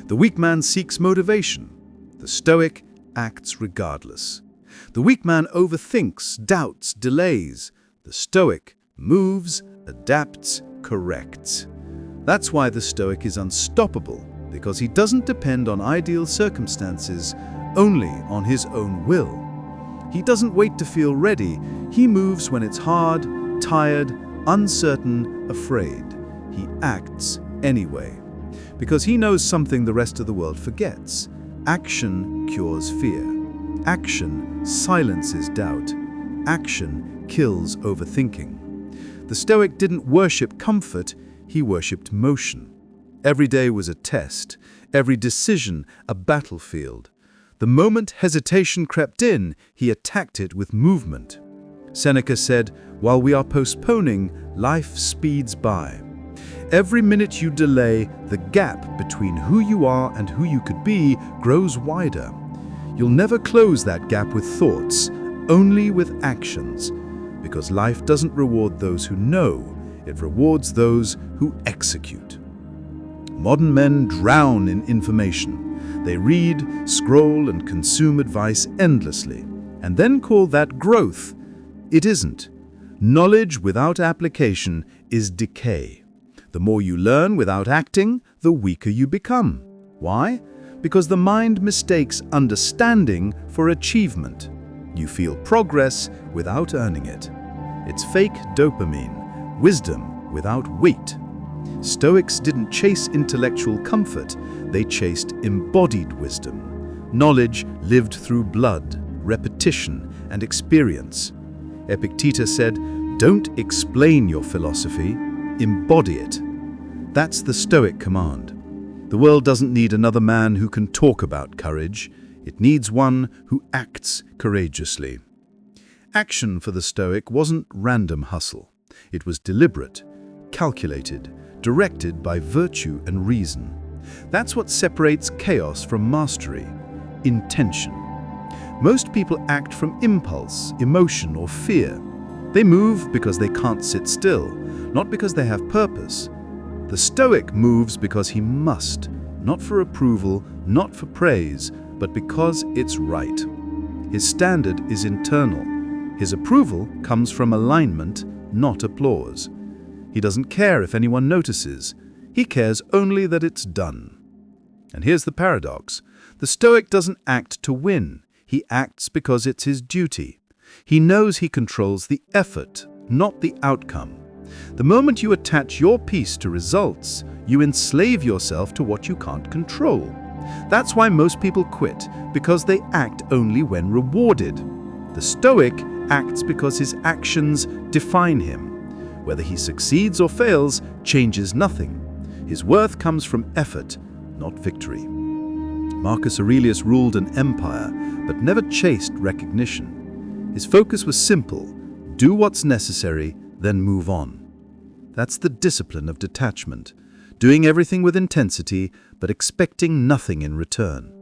The weak man seeks motivation. The Stoic acts regardless. The weak man overthinks, doubts, delays. The Stoic moves, adapts, corrects. That's why the Stoic is unstoppable, because he doesn't depend on ideal circumstances, only on his own will. He doesn't wait to feel ready. He moves when it's hard, tired, uncertain, afraid. He acts anyway, because he knows something the rest of the world forgets. Action cures fear. Action silences doubt. Action kills overthinking. The Stoic didn't worship comfort, he worshipped motion. Every day was a test, every decision a battlefield. The moment hesitation crept in, he attacked it with movement. Seneca said, "While we are postponing, life speeds by." Every minute you delay, the gap between who you are and who you could be grows wider. You'll never close that gap with thoughts, only with actions, because life doesn't reward those who know, it rewards those who execute. Modern men drown in information. They read, scroll, and consume advice endlessly, and then call that growth. It isn't. Knowledge without application is decay. The more you learn without acting, the weaker you become. Why? Because the mind mistakes understanding for achievement. You feel progress without earning it. It's fake dopamine, wisdom without weight. Stoics didn't chase intellectual comfort, they chased embodied wisdom. Knowledge lived through blood, repetition, and experience. Epictetus said, "Don't explain your philosophy, embody it." That's the Stoic command. The world doesn't need another man who can talk about courage. It needs one who acts courageously. Action for the Stoic wasn't random hustle. It was deliberate, calculated, directed by virtue and reason. That's what separates chaos from mastery: intention. Most people act from impulse, emotion, or fear. They move because they can't sit still, not because they have purpose. The Stoic moves because he must, not for approval, not for praise, but because it's right. His standard is internal. His approval comes from alignment, not applause. He doesn't care if anyone notices. He cares only that it's done. And here's the paradox. The Stoic doesn't act to win. He acts because it's his duty. He knows he controls the effort, not the outcome. The moment you attach your peace to results, you enslave yourself to what you can't control. That's why most people quit, because they act only when rewarded. The Stoic acts because his actions define him. Whether he succeeds or fails changes nothing. His worth comes from effort, not victory. Marcus Aurelius ruled an empire, but never chased recognition. His focus was simple: do what's necessary, then move on. That's the discipline of detachment, doing everything with intensity, but expecting nothing in return.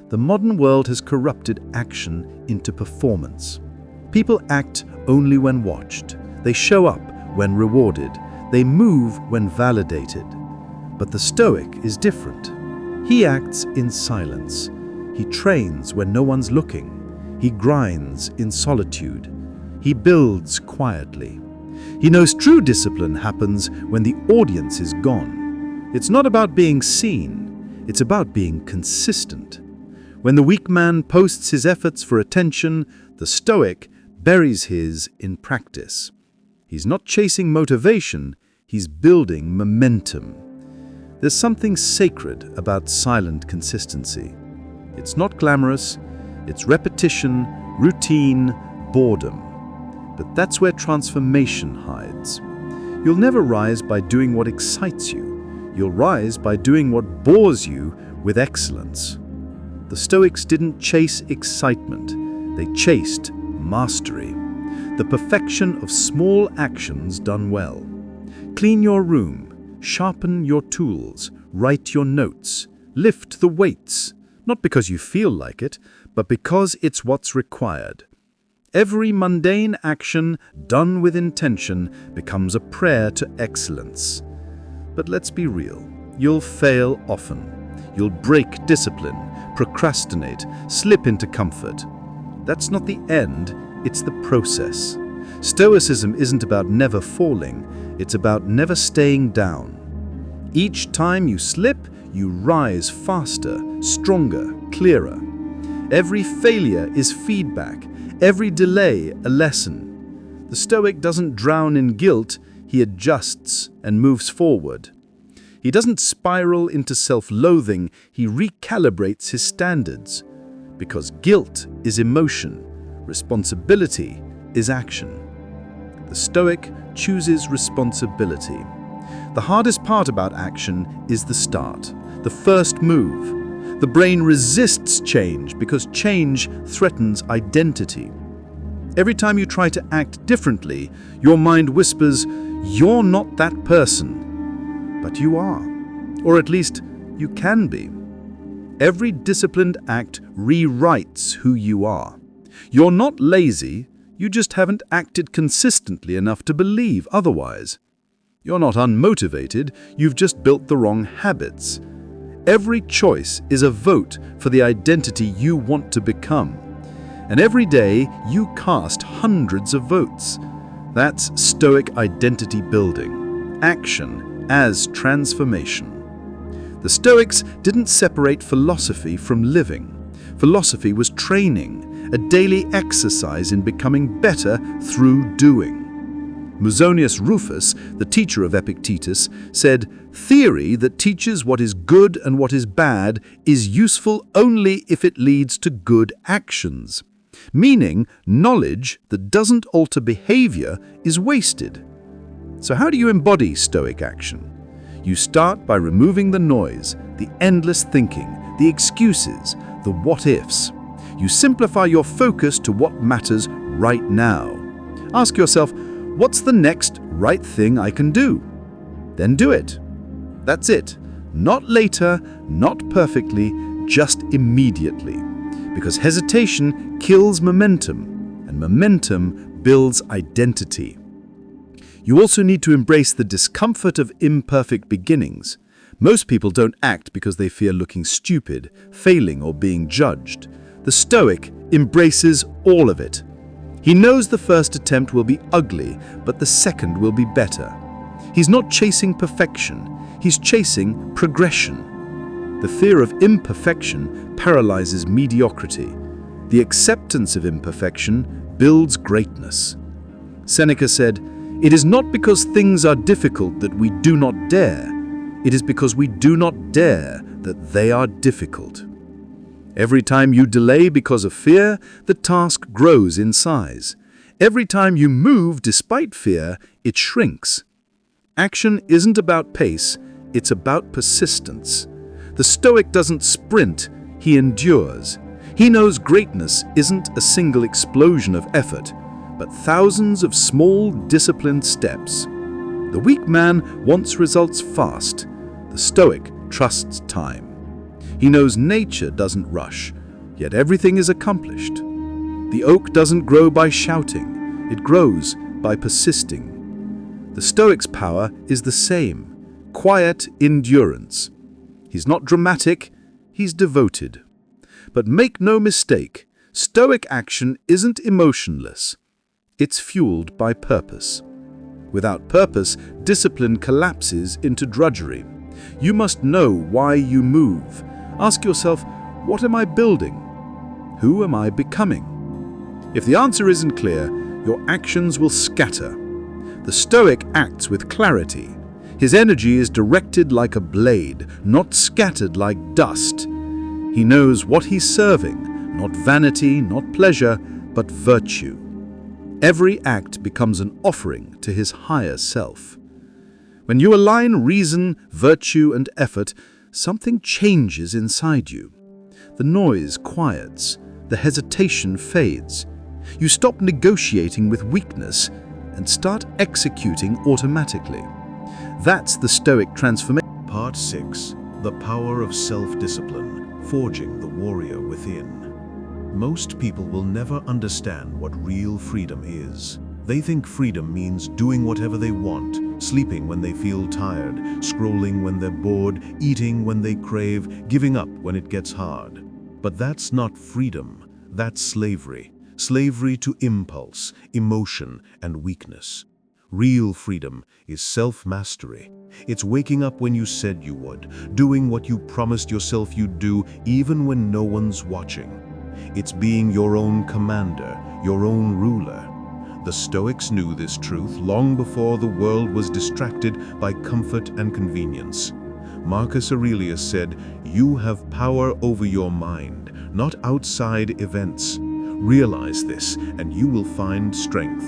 The modern world has corrupted action into performance. People act only when watched. They show up when rewarded. They move when validated. But the Stoic is different. He acts in silence. He trains when no one's looking. He grinds in solitude. He builds quietly. He knows true discipline happens when the audience is gone. It's not about being seen. It's about being consistent. When the weak man posts his efforts for attention, the Stoic buries his in practice. He's not chasing motivation, he's building momentum. There's something sacred about silent consistency. It's not glamorous, it's repetition, routine, boredom. But that's where transformation hides. You'll never rise by doing what excites you. You'll rise by doing what bores you with excellence. The Stoics didn't chase excitement, they chased mastery. The perfection of small actions done well. Clean your room, sharpen your tools, write your notes, lift the weights, not because you feel like it, but because it's what's required. Every mundane action done with intention becomes a prayer to excellence. But let's be real. You'll fail often. You'll break discipline, procrastinate, slip into comfort. That's not the end, it's the process. Stoicism isn't about never falling, it's about never staying down. Each time you slip, you rise faster, stronger, clearer. Every failure is feedback, every delay a lesson. The Stoic doesn't drown in guilt, he adjusts and moves forward. He doesn't spiral into self-loathing, he recalibrates his standards. Because guilt is emotion, responsibility is action. The Stoic chooses responsibility. The hardest part about action is the start, the first move. The brain resists change because change threatens identity. Every time you try to act differently, your mind whispers, "You're not that person." But you are, or at least you can be. Every disciplined act rewrites who you are. You're not lazy, you just haven't acted consistently enough to believe otherwise. You're not unmotivated, you've just built the wrong habits. Every choice is a vote for the identity you want to become. And every day you cast hundreds of votes. That's Stoic identity building. Action as transformation. The Stoics didn't separate philosophy from living. Philosophy was training, a daily exercise in becoming better through doing. Musonius Rufus, the teacher of Epictetus, said, "Theory that teaches what is good and what is bad is useful only if it leads to good actions." Meaning, knowledge that doesn't alter behavior is wasted. So how do you embody Stoic action? You start by removing the noise, the endless thinking, the excuses, the what-ifs. You simplify your focus to what matters right now. Ask yourself, what's the next right thing I can do? Then do it. That's it. Not later, not perfectly, just immediately. Because hesitation kills momentum, and momentum builds identity. You also need to embrace the discomfort of imperfect beginnings. Most people don't act because they fear looking stupid, failing, or being judged. The Stoic embraces all of it. He knows the first attempt will be ugly, but the second will be better. He's not chasing perfection, he's chasing progression. The fear of imperfection paralyzes mediocrity. The acceptance of imperfection builds greatness. Seneca said, "It is not because things are difficult that we do not dare. It is because we do not dare that they are difficult." Every time you delay because of fear, the task grows in size. Every time you move despite fear, it shrinks. Action isn't about pace, it's about persistence. The Stoic doesn't sprint, he endures. He knows greatness isn't a single explosion of effort, but thousands of small, disciplined steps. The weak man wants results fast. The Stoic trusts time. He knows nature doesn't rush, yet everything is accomplished. The oak doesn't grow by shouting, it grows by persisting. The Stoic's power is the same, quiet endurance. He's not dramatic, he's devoted. But make no mistake, Stoic action isn't emotionless. It's fueled by purpose. Without purpose, discipline collapses into drudgery. You must know why you move. Ask yourself, what am I building? Who am I becoming? If the answer isn't clear, your actions will scatter. The Stoic acts with clarity. His energy is directed like a blade, not scattered like dust. He knows what he's serving, not vanity, not pleasure, but virtue. Every act becomes an offering to his higher self. When you align reason, virtue, and effort, something changes inside you. The noise quiets, the hesitation fades. You stop negotiating with weakness and start executing automatically. That's the Stoic transformation. Part 6. The Power of Self-Discipline, Forging the Warrior Within. Most people will never understand what real freedom is. They think freedom means doing whatever they want, sleeping when they feel tired, scrolling when they're bored, eating when they crave, giving up when it gets hard. But that's not freedom, that's slavery. Slavery to impulse, emotion, and weakness. Real freedom is self-mastery. It's waking up when you said you would, doing what you promised yourself you'd do even when no one's watching. It's being your own commander, your own ruler. The Stoics knew this truth long before the world was distracted by comfort and convenience. Marcus Aurelius said, "You have power over your mind, not outside events. Realize this, and you will find strength."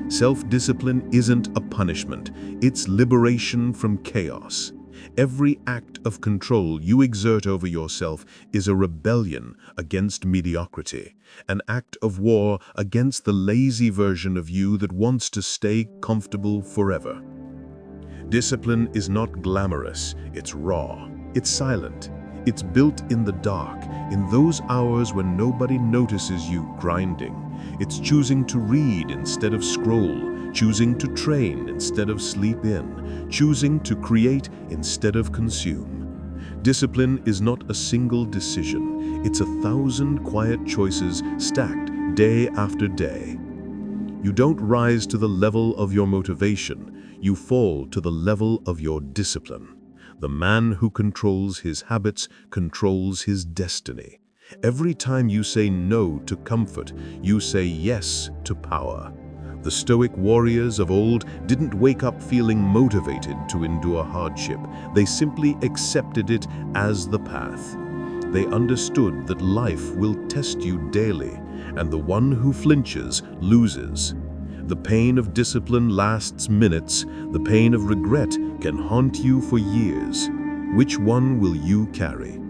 Self-discipline isn't a punishment, it's liberation from chaos. Every act of control you exert over yourself is a rebellion against mediocrity, an act of war against the lazy version of you that wants to stay comfortable forever. Discipline is not glamorous, it's raw, it's silent. It's built in the dark, in those hours when nobody notices you grinding. It's choosing to read instead of scroll, choosing to train instead of sleep in, choosing to create instead of consume. Discipline is not a single decision, it's 1,000 quiet choices stacked day after day. You don't rise to the level of your motivation, you fall to the level of your discipline. The man who controls his habits controls his destiny. Every time you say no to comfort, you say yes to power. The Stoic warriors of old didn't wake up feeling motivated to endure hardship. They simply accepted it as the path. They understood that life will test you daily, and the one who flinches loses. The pain of discipline lasts minutes. The pain of regret can haunt you for years. Which one will you carry?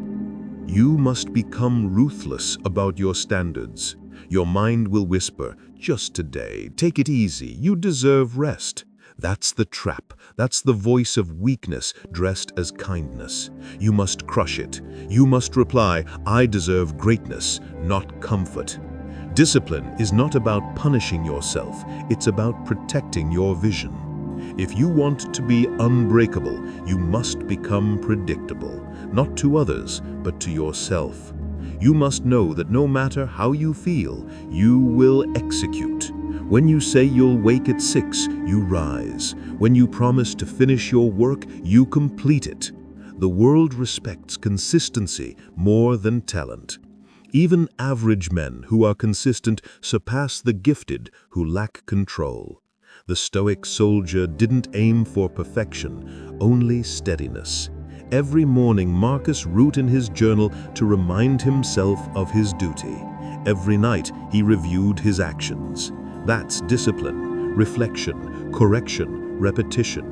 You must become ruthless about your standards. Your mind will whisper, "Just today, take it easy, you deserve rest." That's the trap. That's the voice of weakness dressed as kindness. You must crush it. You must reply, "I deserve greatness, not comfort." Discipline is not about punishing yourself, it's about protecting your vision. If you want to be unbreakable, you must become predictable, not to others, but to yourself. You must know that no matter how you feel, you will execute. When you say you'll wake at 6, you rise. When you promise to finish your work, you complete it. The world respects consistency more than talent. Even average men who are consistent surpass the gifted who lack control. The Stoic soldier didn't aim for perfection, only steadiness. Every morning Marcus wrote in his journal to remind himself of his duty. Every night he reviewed his actions. That's discipline, reflection, correction, repetition.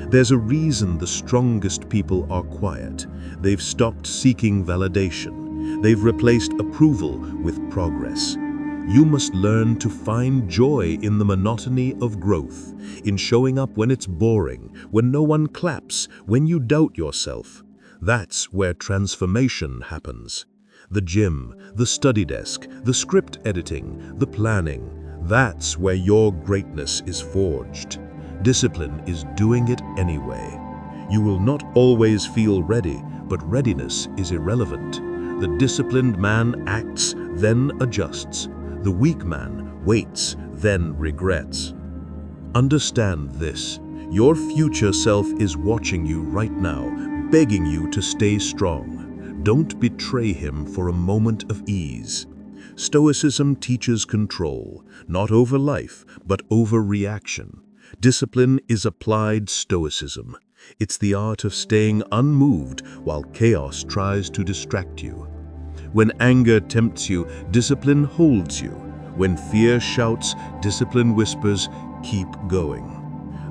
There's a reason the strongest people are quiet. They've stopped seeking validation. They've replaced approval with progress. You must learn to find joy in the monotony of growth, in showing up when it's boring, when no one claps, when you doubt yourself. That's where transformation happens. The gym, the study desk, the script editing, the planning, that's where your greatness is forged. Discipline is doing it anyway. You will not always feel ready, but readiness is irrelevant. The disciplined man acts, then adjusts. The weak man waits, then regrets. Understand this. Your future self is watching you right now, begging you to stay strong. Don't betray him for a moment of ease. Stoicism teaches control, not over life, but over reaction. Discipline is applied stoicism. It's the art of staying unmoved while chaos tries to distract you. When anger tempts you, discipline holds you. When fear shouts, discipline whispers, "Keep going."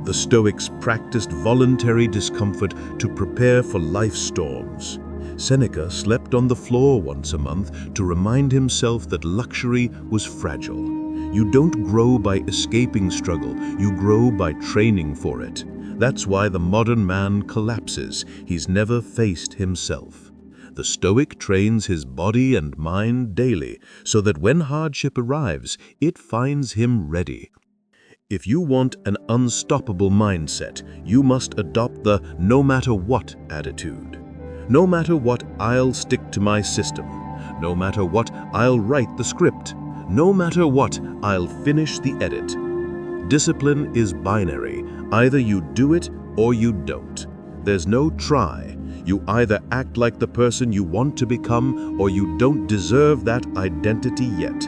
The Stoics practiced voluntary discomfort to prepare for life's storms. Seneca slept on the floor once a month to remind himself that luxury was fragile. You don't grow by escaping struggle, you grow by training for it. That's why the modern man collapses. He's never faced himself. The Stoic trains his body and mind daily so that when hardship arrives, it finds him ready. If you want an unstoppable mindset, you must adopt the no matter what attitude. No matter what, I'll stick to my system. No matter what, I'll write the script. No matter what, I'll finish the edit. Discipline is binary. Either you do it or you don't. There's no try. You either act like the person you want to become or you don't deserve that identity yet.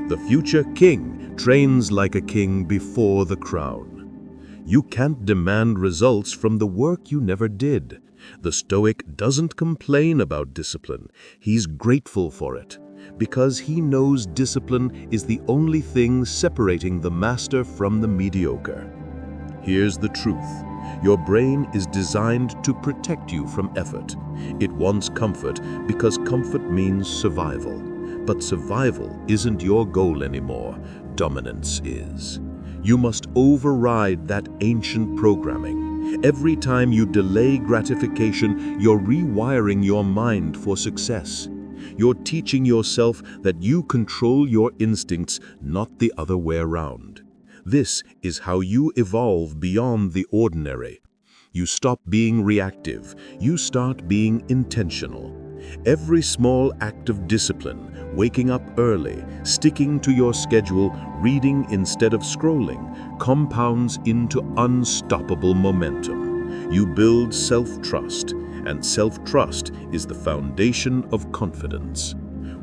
The future king trains like a king before the crown. You can't demand results from the work you never did. The Stoic doesn't complain about discipline. He's grateful for it, because he knows discipline is the only thing separating the master from the mediocre. Here's the truth. Your brain is designed to protect you from effort. It wants comfort because comfort means survival. But survival isn't your goal anymore. Dominance is. You must override that ancient programming. Every time you delay gratification, you're rewiring your mind for success. You're teaching yourself that you control your instincts, not the other way around. This is how you evolve beyond the ordinary. You stop being reactive. You start being intentional. Every small act of discipline, waking up early, sticking to your schedule, reading instead of scrolling, compounds into unstoppable momentum. You build self-trust, and self-trust is the foundation of confidence.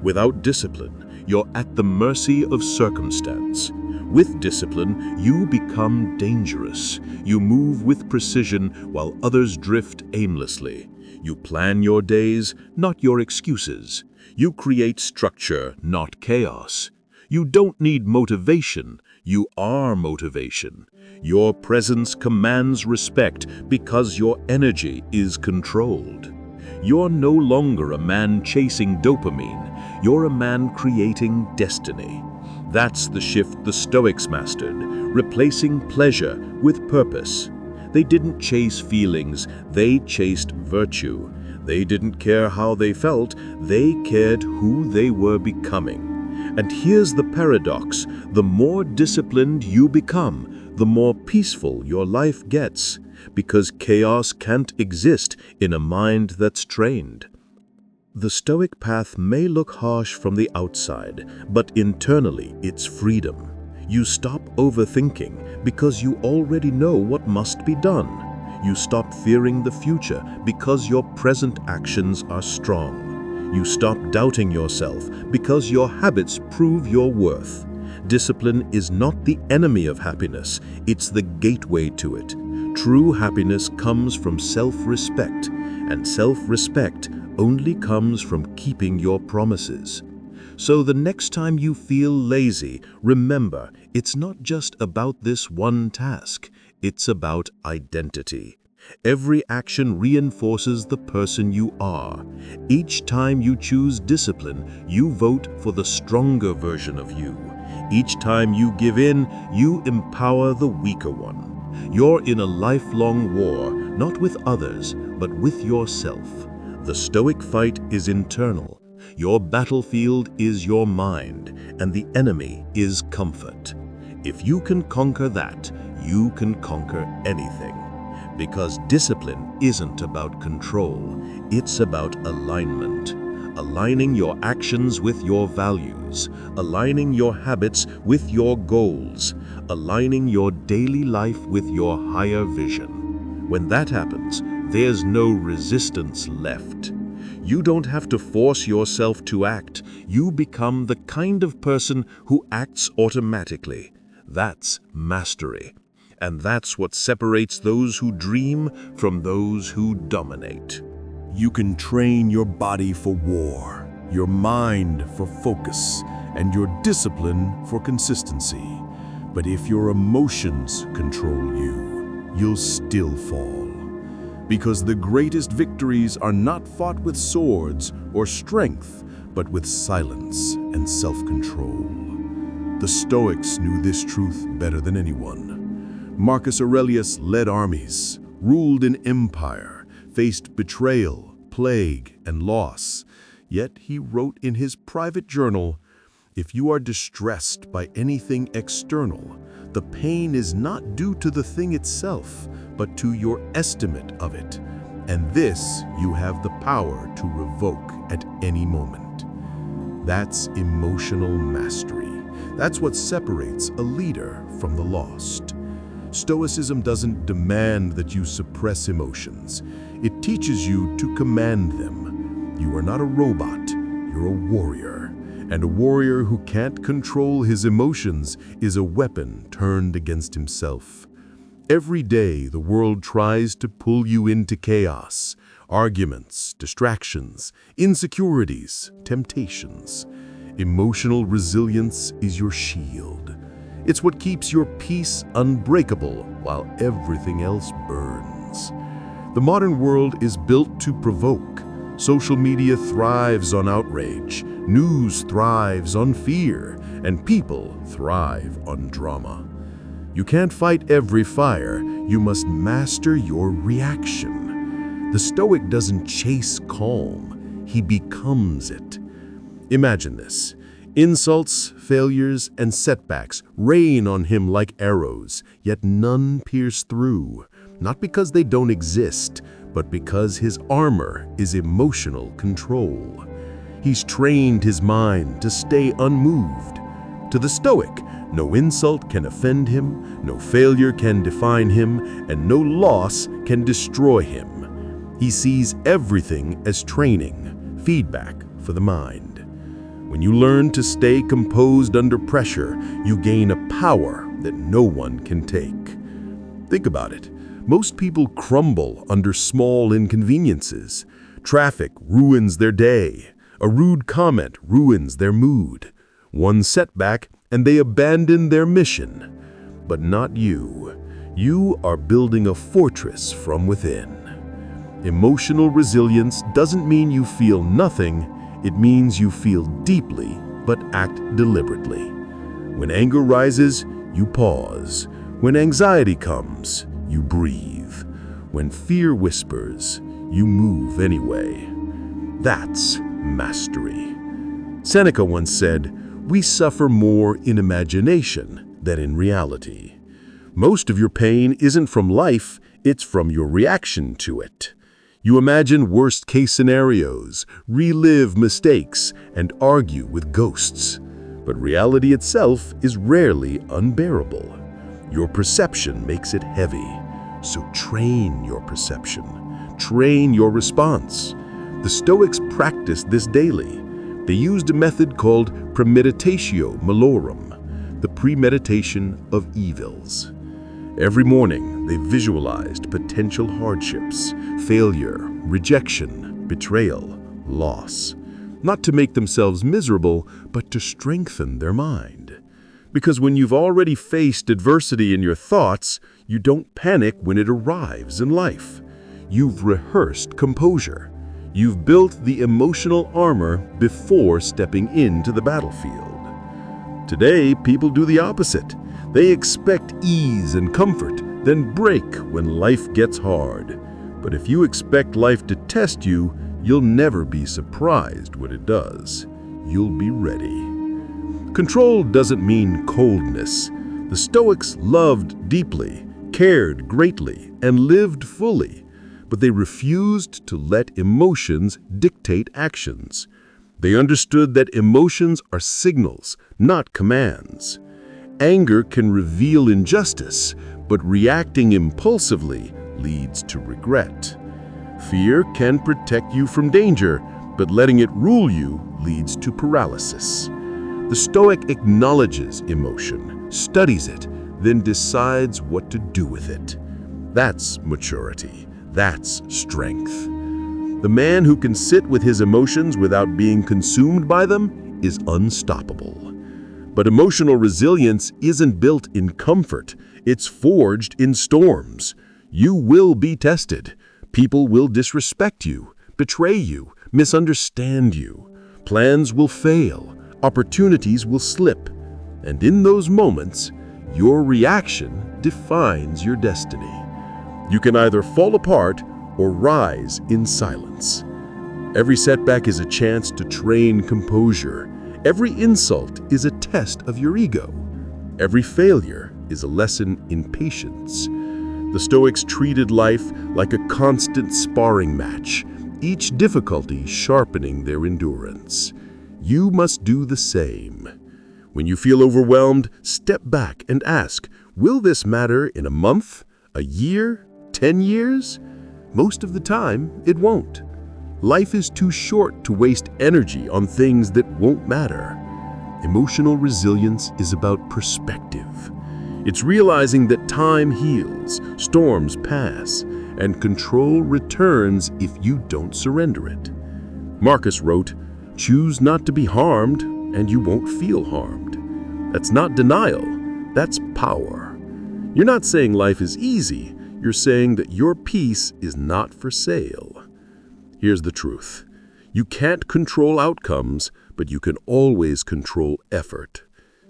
Without discipline, you're at the mercy of circumstance. With discipline, you become dangerous. You move with precision while others drift aimlessly. You plan your days, not your excuses. You create structure, not chaos. You don't need motivation. You are motivation. Your presence commands respect because your energy is controlled. You're no longer a man chasing dopamine. You're a man creating destiny. That's the shift the Stoics mastered, replacing pleasure with purpose. They didn't chase feelings, they chased virtue. They didn't care how they felt, they cared who they were becoming. And here's the paradox: the more disciplined you become, the more peaceful your life gets, because chaos can't exist in a mind that's trained. The Stoic path may look harsh from the outside, but internally it's freedom. You stop overthinking because you already know what must be done. You stop fearing the future because your present actions are strong. You stop doubting yourself because your habits prove your worth. Discipline is not the enemy of happiness, it's the gateway to it. True happiness comes from self-respect, and self-respect only comes from keeping your promises. So the next time you feel lazy, remember, it's not just about this one task, it's about identity. Every action reinforces the person you are. Each time you choose discipline, you vote for the stronger version of you. Each time you give in, you empower the weaker one. You're in a lifelong war, not with others, but with yourself. The Stoic fight is internal. Your battlefield is your mind, and the enemy is comfort. If you can conquer that, you can conquer anything. Because discipline isn't about control, it's about alignment. Aligning your actions with your values, aligning your habits with your goals, aligning your daily life with your higher vision. When that happens, there's no resistance left. You don't have to force yourself to act. You become the kind of person who acts automatically. That's mastery. And that's what separates those who dream from those who dominate. You can train your body for war, your mind for focus, and your discipline for consistency. But if your emotions control you, you'll still fall. Because the greatest victories are not fought with swords or strength, but with silence and self-control. The Stoics knew this truth better than anyone. Marcus Aurelius led armies, ruled an empire, faced betrayal, plague, and loss. Yet he wrote in his private journal, "If you are distressed by anything external, the pain is not due to the thing itself, but to your estimate of it. And this you have the power to revoke at any moment. That's emotional mastery. That's what separates a leader from the lost. Stoicism doesn't demand that you suppress emotions. It teaches you to command them. You are not a robot, you're a warrior. And a warrior who can't control his emotions is a weapon turned against himself. Every day, the world tries to pull you into chaos, arguments, distractions, insecurities, temptations. Emotional resilience is your shield. It's what keeps your peace unbreakable while everything else burns. The modern world is built to provoke. Social media thrives on outrage, news thrives on fear, and people thrive on drama. You can't fight every fire, you must master your reaction. The Stoic doesn't chase calm, he becomes it. Imagine this. Insults, failures, and setbacks rain on him like arrows, yet none pierce through. Not because they don't exist, but because his armor is emotional control. He's trained his mind to stay unmoved. To the Stoic, no insult can offend him, no failure can define him, and no loss can destroy him. He sees everything as training, feedback for the mind. When you learn to stay composed under pressure, you gain a power that no one can take. Think about it. Most people crumble under small inconveniences. Traffic ruins their day. A rude comment ruins their mood. One setback and they abandon their mission. But not you. You are building a fortress from within. Emotional resilience doesn't mean you feel nothing. It means you feel deeply, but act deliberately. When anger rises, you pause. When anxiety comes, you breathe. When fear whispers, you move anyway. That's mastery. Seneca once said, "We suffer more in imagination than in reality." Most of your pain isn't from life, it's from your reaction to it. You imagine worst-case scenarios, relive mistakes, and argue with ghosts. But reality itself is rarely unbearable. Your perception makes it heavy. So train your perception. Train your response. The Stoics practiced this daily. They used a method called premeditatio malorum, the premeditation of evils. Every morning, they visualized potential hardships, failure, rejection, betrayal, loss. Not to make themselves miserable, but to strengthen their mind. Because when you've already faced adversity in your thoughts, you don't panic when it arrives in life. You've rehearsed composure. You've built the emotional armor before stepping into the battlefield. Today, people do the opposite. They expect ease and comfort, then break when life gets hard. But if you expect life to test you, you'll never be surprised when it does. You'll be ready. Control doesn't mean coldness. The Stoics loved deeply, cared greatly, and lived fully. But they refused to let emotions dictate actions. They understood that emotions are signals, not commands. Anger can reveal injustice, but reacting impulsively leads to regret. Fear can protect you from danger, but letting it rule you leads to paralysis. The Stoic acknowledges emotion, studies it, then decides what to do with it. That's maturity. That's strength. The man who can sit with his emotions without being consumed by them is unstoppable. But emotional resilience isn't built in comfort. It's forged in storms. You will be tested. People will disrespect you, betray you, misunderstand you. Plans will fail. Opportunities will slip. And in those moments, your reaction defines your destiny. You can either fall apart or rise in silence. Every setback is a chance to train composure. Every insult is a test of your ego. Every failure is a lesson in patience. The Stoics treated life like a constant sparring match, each difficulty sharpening their endurance. You must do the same. When you feel overwhelmed, step back and ask, will this matter in a month, a year, 10 years? Most of the time, it won't. Life is too short to waste energy on things that won't matter. Emotional resilience is about perspective. It's realizing that time heals, storms pass, and control returns if you don't surrender it. Marcus wrote, "Choose not to be harmed, and you won't feel harmed." That's not denial, that's power. You're not saying life is easy, you're saying that your peace is not for sale. Here's the truth. You can't control outcomes, but you can always control effort.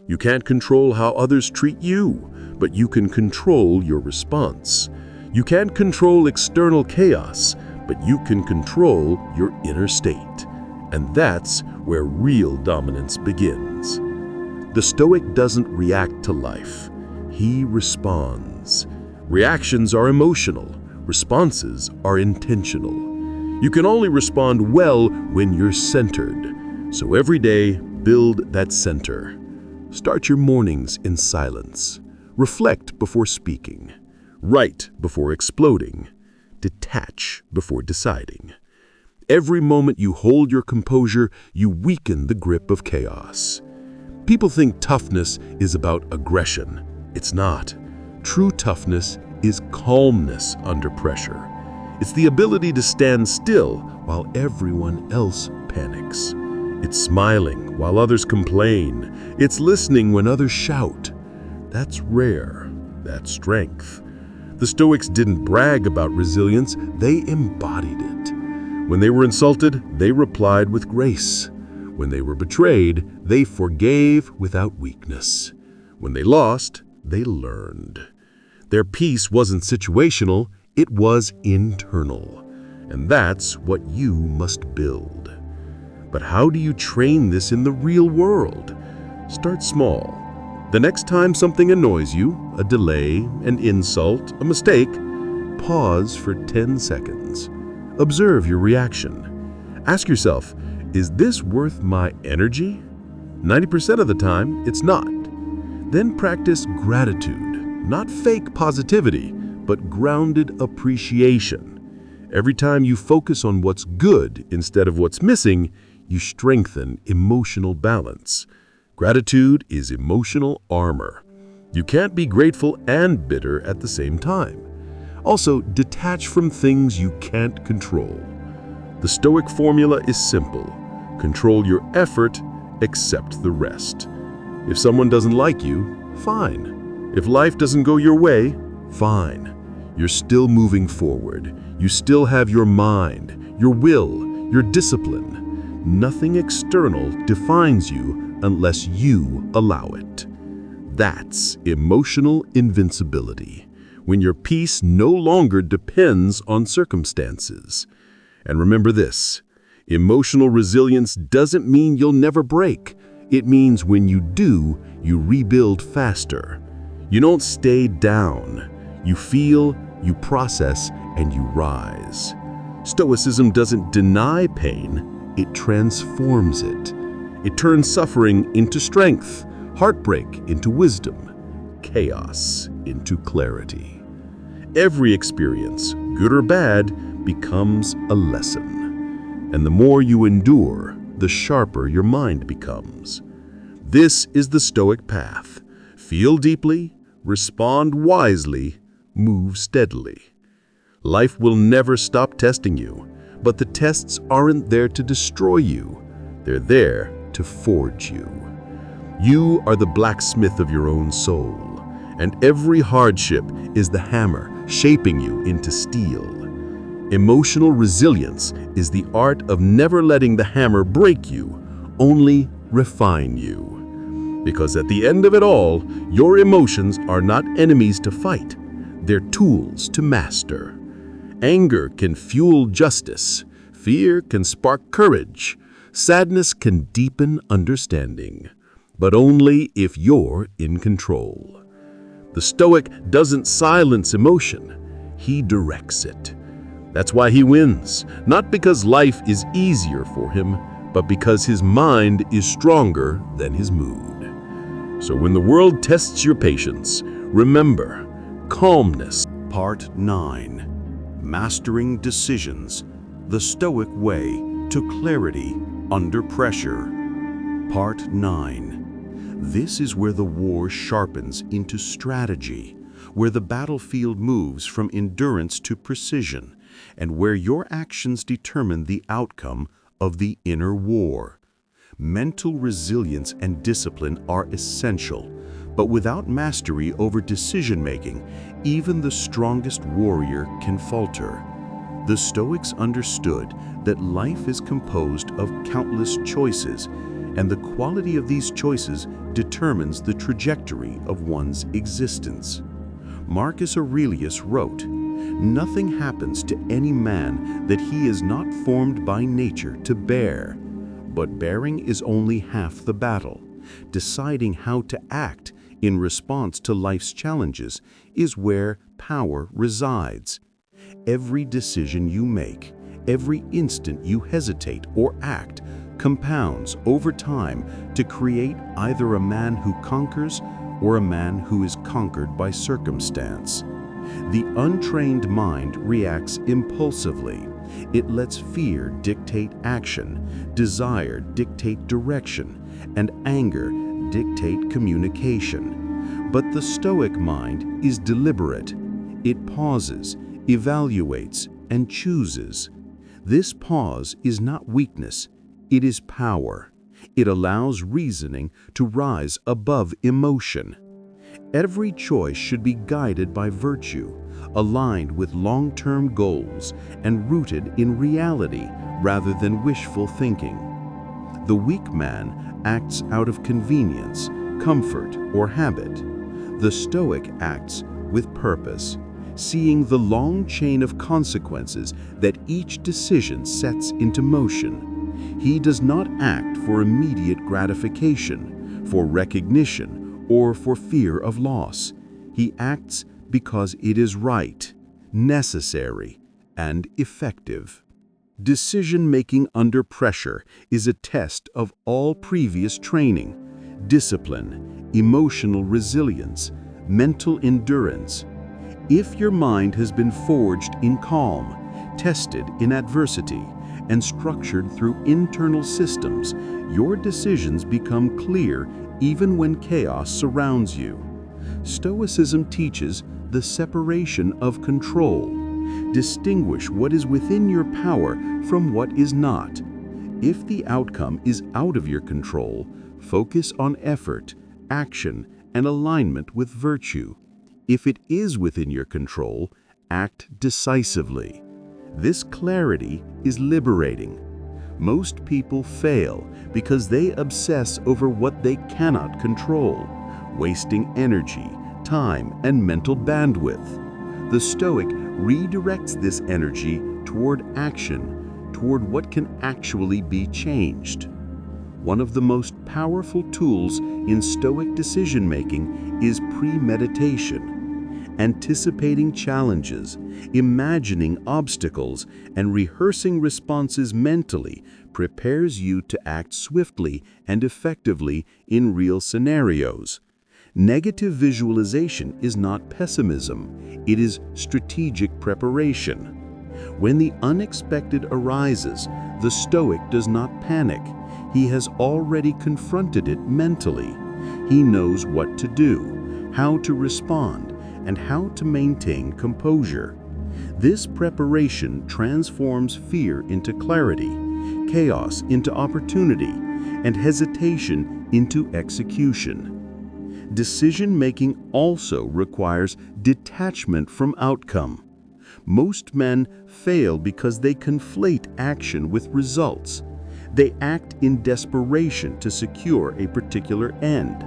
You can't control how others treat you, but you can control your response. You can't control external chaos, but you can control your inner state. And that's where real dominance begins. The Stoic doesn't react to life. He responds. Reactions are emotional. Responses are intentional. You can only respond well when you're centered. So every day, build that center. Start your mornings in silence. Reflect before speaking. Write before exploding. Detach before deciding. Every moment you hold your composure, you weaken the grip of chaos. People think toughness is about aggression. It's not. True toughness is calmness under pressure. It's the ability to stand still while everyone else panics. It's smiling while others complain. It's listening when others shout. That's rare. That's strength. The Stoics didn't brag about resilience, they embodied it. When they were insulted, they replied with grace. When they were betrayed, they forgave without weakness. When they lost, they learned. Their peace wasn't situational, it was internal. And that's what you must build. But how do you train this in the real world? Start small. The next time something annoys you, a delay, an insult, a mistake, pause for 10 seconds. Observe your reaction. Ask yourself, is this worth my energy? 90% of the time, it's not. Then practice gratitude, not fake positivity, but grounded appreciation. Every time you focus on what's good instead of what's missing, you strengthen emotional balance. Gratitude is emotional armor. You can't be grateful and bitter at the same time. Also, detach from things you can't control. The Stoic formula is simple. Control your effort, accept the rest. If someone doesn't like you, fine. If life doesn't go your way, fine. You're still moving forward. You still have your mind, your will, your discipline. Nothing external defines you unless you allow it. That's emotional invincibility, when your peace no longer depends on circumstances. And remember this, emotional resilience doesn't mean you'll never break. It means when you do, you rebuild faster. You don't stay down. You feel, you process, and you rise. Stoicism doesn't deny pain, it transforms it. It turns suffering into strength, heartbreak into wisdom, chaos into clarity. Every experience, good or bad, becomes a lesson. And the more you endure, the sharper your mind becomes. This is the Stoic Path. Feel deeply, respond wisely, move steadily. Life will never stop testing you, but the tests aren't there to destroy you. They're there to forge you. You are the blacksmith of your own soul, and every hardship is the hammer shaping you into steel. Emotional resilience is the art of never letting the hammer break you, only refine you. Because at the end of it all, your emotions are not enemies to fight, they're tools to master. Anger can fuel justice, fear can spark courage, sadness can deepen understanding, but only if you're in control. The Stoic doesn't silence emotion, he directs it. That's why he wins, not because life is easier for him, but because his mind is stronger than his mood. So when the world tests your patience, remember, calmness. Part 9. Mastering Decisions, the Stoic Way to Clarity Under Pressure. Part 9. This is where the war sharpens into strategy, where the battlefield moves from endurance to precision, and where your actions determine the outcome of the inner war. Mental resilience and discipline are essential, but without mastery over decision-making, even the strongest warrior can falter. The Stoics understood that life is composed of countless choices, and the quality of these choices determines the trajectory of one's existence. Marcus Aurelius wrote, "Nothing happens to any man that he is not formed by nature to bear. But bearing is only half the battle. Deciding how to act in response to life's challenges is where power resides. Every decision you make, every instant you hesitate or act, compounds over time to create either a man who conquers or a man who is conquered by circumstance. The untrained mind reacts impulsively. It lets fear dictate action, desire dictate direction, and anger dictate communication. But the Stoic mind is deliberate. It pauses, evaluates, and chooses. This pause is not weakness, it is power. It allows reasoning to rise above emotion. Every choice should be guided by virtue, aligned with long-term goals, and rooted in reality rather than wishful thinking. The weak man acts out of convenience, comfort, or habit. The Stoic acts with purpose, seeing the long chain of consequences that each decision sets into motion. He does not act for immediate gratification, for recognition, or for fear of loss. He acts because it is right, necessary, and effective. Decision-making under pressure is a test of all previous training, discipline, emotional resilience, mental endurance. If your mind has been forged in calm, tested in adversity, and structured through internal systems, your decisions become clear even when chaos surrounds you. Stoicism teaches the separation of control. Distinguish what is within your power from what is not. If the outcome is out of your control, focus on effort, action, and alignment with virtue. If it is within your control, act decisively. This clarity is liberating. Most people fail because they obsess over what they cannot control, wasting energy, time, and mental bandwidth. The Stoic redirects this energy toward action, toward what can actually be changed. One of the most powerful tools in Stoic decision-making is premeditation. Anticipating challenges, imagining obstacles, and rehearsing responses mentally prepares you to act swiftly and effectively in real scenarios. Negative visualization is not pessimism, it is strategic preparation. When the unexpected arises, the Stoic does not panic. He has already confronted it mentally. He knows what to do, how to respond, and how to maintain composure. This preparation transforms fear into clarity, chaos into opportunity, and hesitation into execution. Decision-making also requires detachment from outcome. Most men fail because they conflate action with results. They act in desperation to secure a particular end,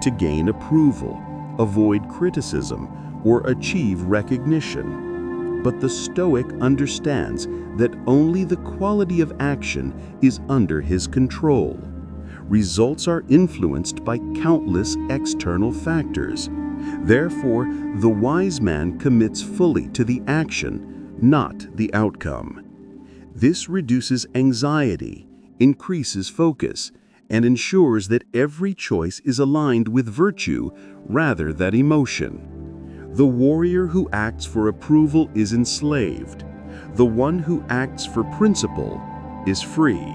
to gain approval, avoid criticism, or achieve recognition. But the Stoic understands that only the quality of action is under his control. Results are influenced by countless external factors. Therefore, the wise man commits fully to the action, not the outcome. This reduces anxiety, increases focus, and ensures that every choice is aligned with virtue rather than emotion. The warrior who acts for approval is enslaved. The one who acts for principle is free.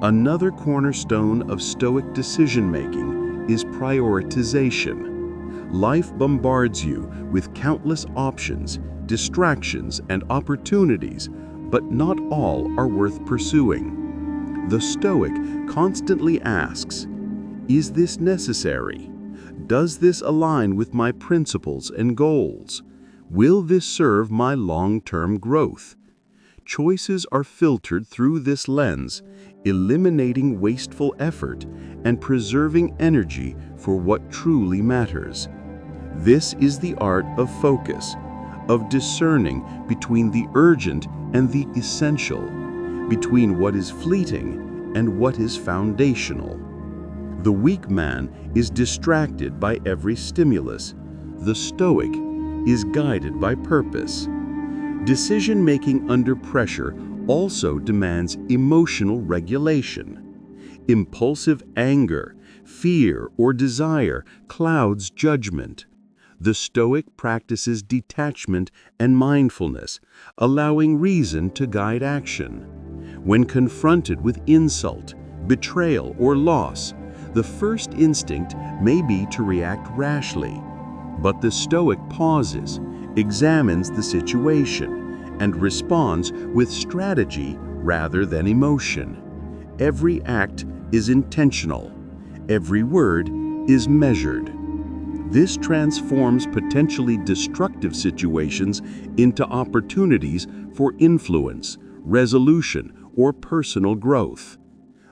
Another cornerstone of Stoic decision-making is prioritization. Life bombards you with countless options, distractions, and opportunities, but not all are worth pursuing. The Stoic constantly asks, is this necessary? Does this align with my principles and goals? Will this serve my long-term growth? Choices are filtered through this lens, eliminating wasteful effort and preserving energy for what truly matters. This is the art of focus, of discerning between the urgent and the essential, between what is fleeting and what is foundational. The weak man is distracted by every stimulus. The Stoic is guided by purpose. Decision-making under pressure also demands emotional regulation. Impulsive anger, fear, or desire clouds judgment. The Stoic practices detachment and mindfulness, allowing reason to guide action. When confronted with insult, betrayal, or loss, the first instinct may be to react rashly, but the Stoic pauses, examines the situation, and responds with strategy rather than emotion. Every act is intentional. Every word is measured. This transforms potentially destructive situations into opportunities for influence, resolution, or personal growth.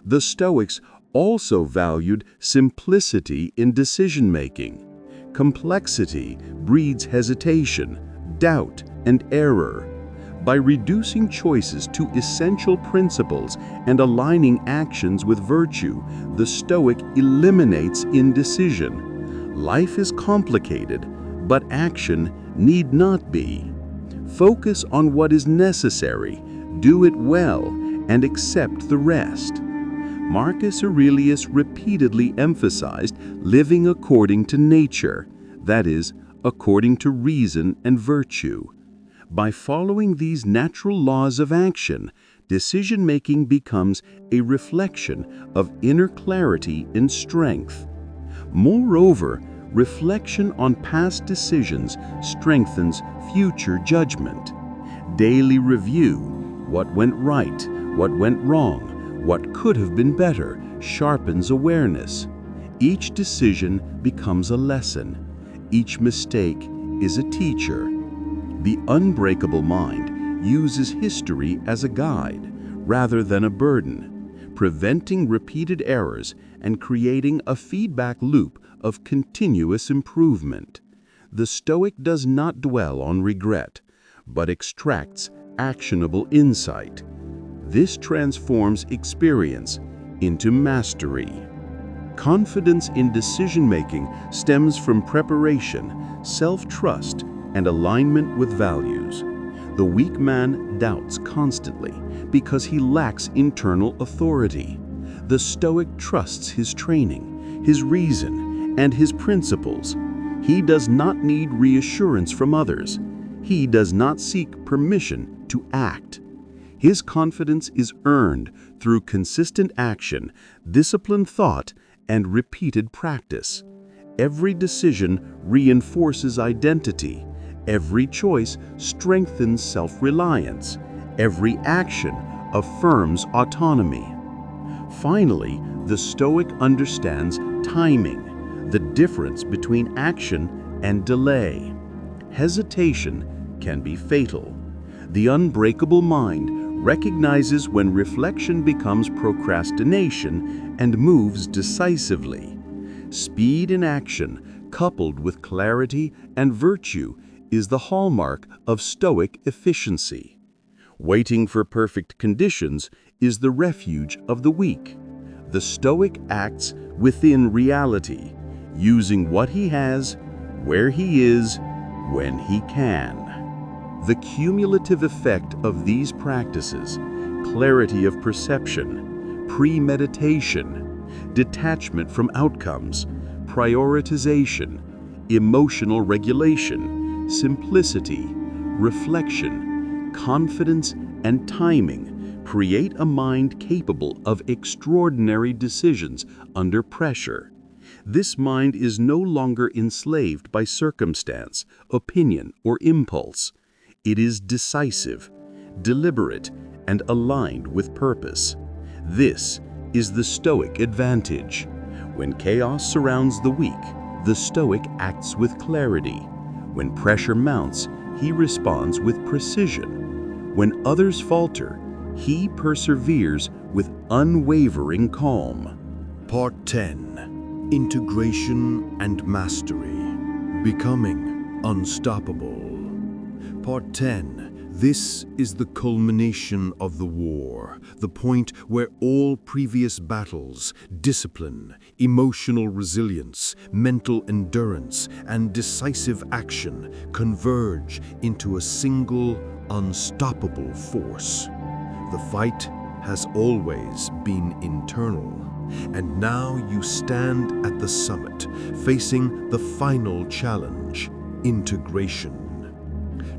The Stoics also valued simplicity in decision-making. Complexity breeds hesitation, doubt, and error. By reducing choices to essential principles and aligning actions with virtue, the Stoic eliminates indecision. Life is complicated, but action need not be. Focus on what is necessary, do it well, and accept the rest. Marcus Aurelius repeatedly emphasized living according to nature, that is, according to reason and virtue. By following these natural laws of action, decision-making becomes a reflection of inner clarity and strength. Moreover, reflection on past decisions strengthens future judgment. Daily review, what went right, what went wrong, what could have been better, sharpens awareness. Each decision becomes a lesson. Each mistake is a teacher. The unbreakable mind uses history as a guide rather than a burden, preventing repeated errors and creating a feedback loop of continuous improvement. The Stoic does not dwell on regret, but extracts actionable insight. This transforms experience into mastery. Confidence in decision-making stems from preparation, self-trust, and alignment with values. The weak man doubts constantly because he lacks internal authority. The Stoic trusts his training, his reason, and his principles. He does not need reassurance from others. He does not seek permission to act. His confidence is earned through consistent action, disciplined thought, and repeated practice. Every decision reinforces identity. Every choice strengthens self-reliance. Every action affirms autonomy. Finally, the Stoic understands timing, the difference between action and delay. Hesitation can be fatal. The unbreakable mind recognizes when reflection becomes procrastination and moves decisively. Speed in action, coupled with clarity and virtue, is the hallmark of Stoic efficiency. Waiting for perfect conditions is the refuge of the weak. The Stoic acts within reality, using what he has, where he is, when he can. The cumulative effect of these practices, clarity of perception, premeditation, detachment from outcomes, prioritization, emotional regulation, simplicity, reflection, confidence, and timing create a mind capable of extraordinary decisions under pressure. This mind is no longer enslaved by circumstance, opinion, or impulse. It is decisive, deliberate, and aligned with purpose. This is the Stoic advantage. When chaos surrounds the weak, the Stoic acts with clarity. When pressure mounts, he responds with precision. When others falter, he perseveres with unwavering calm. Part 10. Integration and Mastery. Becoming Unstoppable. Part 10. This is the culmination of the war, the point where all previous battles, discipline, emotional resilience, mental endurance, and decisive action converge into a single, unstoppable force. The fight has always been internal, and now you stand at the summit, facing the final challenge: integration.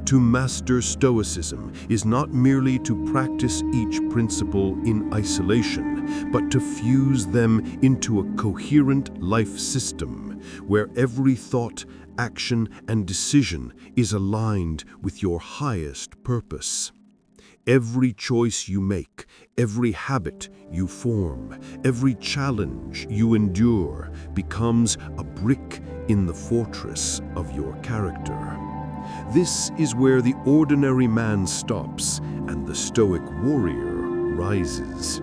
To master Stoicism is not merely to practice each principle in isolation, but to fuse them into a coherent life system where every thought, action, and decision is aligned with your highest purpose. Every choice you make, every habit you form, every challenge you endure becomes a brick in the fortress of your character. This is where the ordinary man stops and the Stoic warrior rises.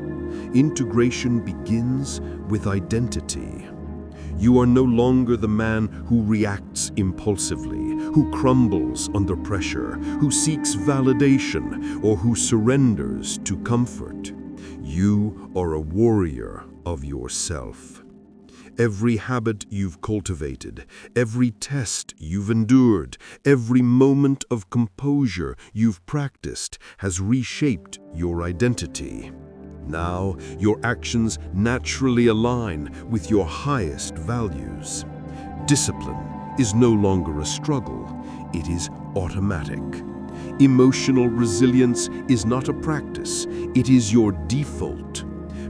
Integration begins with identity. You are no longer the man who reacts impulsively, who crumbles under pressure, who seeks validation, or who surrenders to comfort. You are a warrior of yourself. Every habit you've cultivated, every test you've endured, every moment of composure you've practiced has reshaped your identity. Now, your actions naturally align with your highest values. Discipline is no longer a struggle, it is automatic. Emotional resilience is not a practice, it is your default.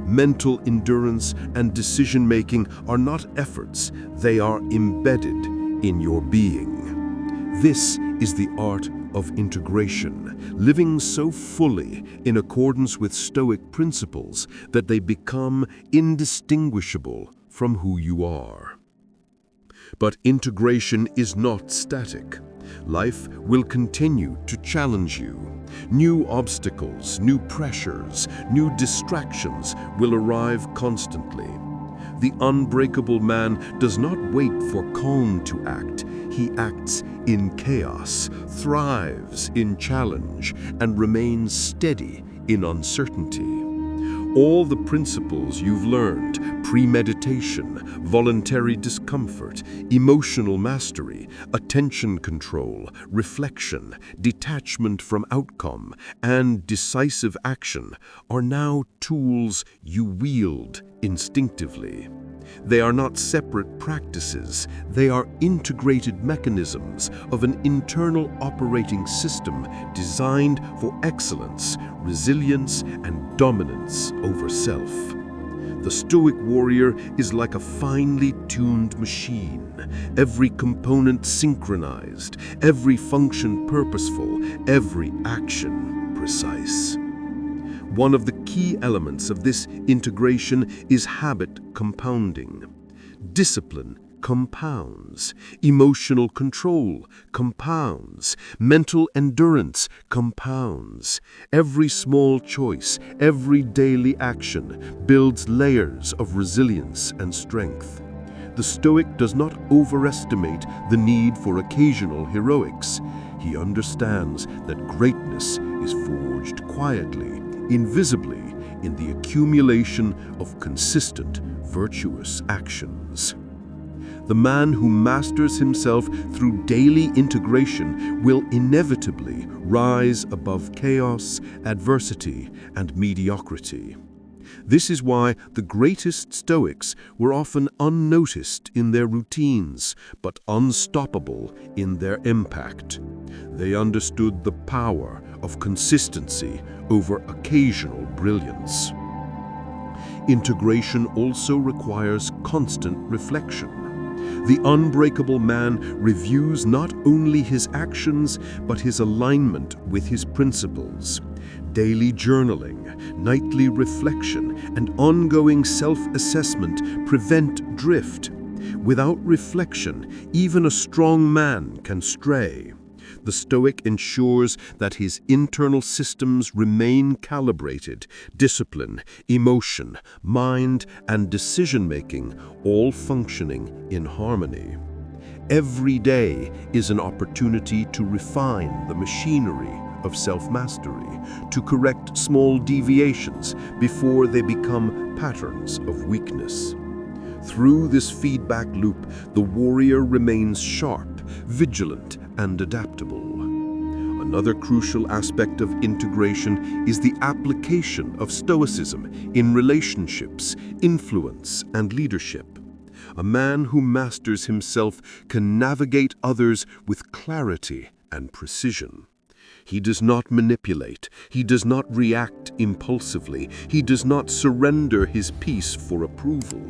Mental endurance and decision-making are not efforts, they are embedded in your being. This is the art of integration, living so fully in accordance with Stoic principles that they become indistinguishable from who you are. But integration is not static. Life will continue to challenge you. New obstacles, new pressures, new distractions will arrive constantly. The unbreakable man does not wait for calm to act. He acts in chaos, thrives in challenge, and remains steady in uncertainty. All the principles you've learned, premeditation, voluntary discomfort, emotional mastery, attention control, reflection, detachment from outcome, and decisive action, are now tools you wield instinctively. They are not separate practices, they are integrated mechanisms of an internal operating system designed for excellence, resilience, and dominance over self. The Stoic warrior is like a finely tuned machine, every component synchronized, every function purposeful, every action precise. One of the key elements of this integration is habit compounding. Discipline compounds, emotional control compounds, mental endurance compounds. Every small choice, every daily action builds layers of resilience and strength. The Stoic does not overestimate the need for occasional heroics. He understands that greatness is forged quietly, invisibly, in the accumulation of consistent, virtuous actions. The man who masters himself through daily integration will inevitably rise above chaos, adversity, and mediocrity. This is why the greatest Stoics were often unnoticed in their routines, but unstoppable in their impact. They understood the power of consistency over occasional brilliance. Integration also requires constant reflection. The unbreakable man reviews not only his actions, but his alignment with his principles. Daily journaling, nightly reflection, and ongoing self-assessment prevent drift. Without reflection, even a strong man can stray. The Stoic ensures that his internal systems remain calibrated, discipline, emotion, mind, and decision-making all functioning in harmony. Every day is an opportunity to refine the machinery of self-mastery, to correct small deviations before they become patterns of weakness. Through this feedback loop, the warrior remains sharp, vigilant, and adaptable. Another crucial aspect of integration is the application of Stoicism in relationships, influence, and leadership. A man who masters himself can navigate others with clarity and precision. He does not manipulate, he does not react impulsively, he does not surrender his peace for approval.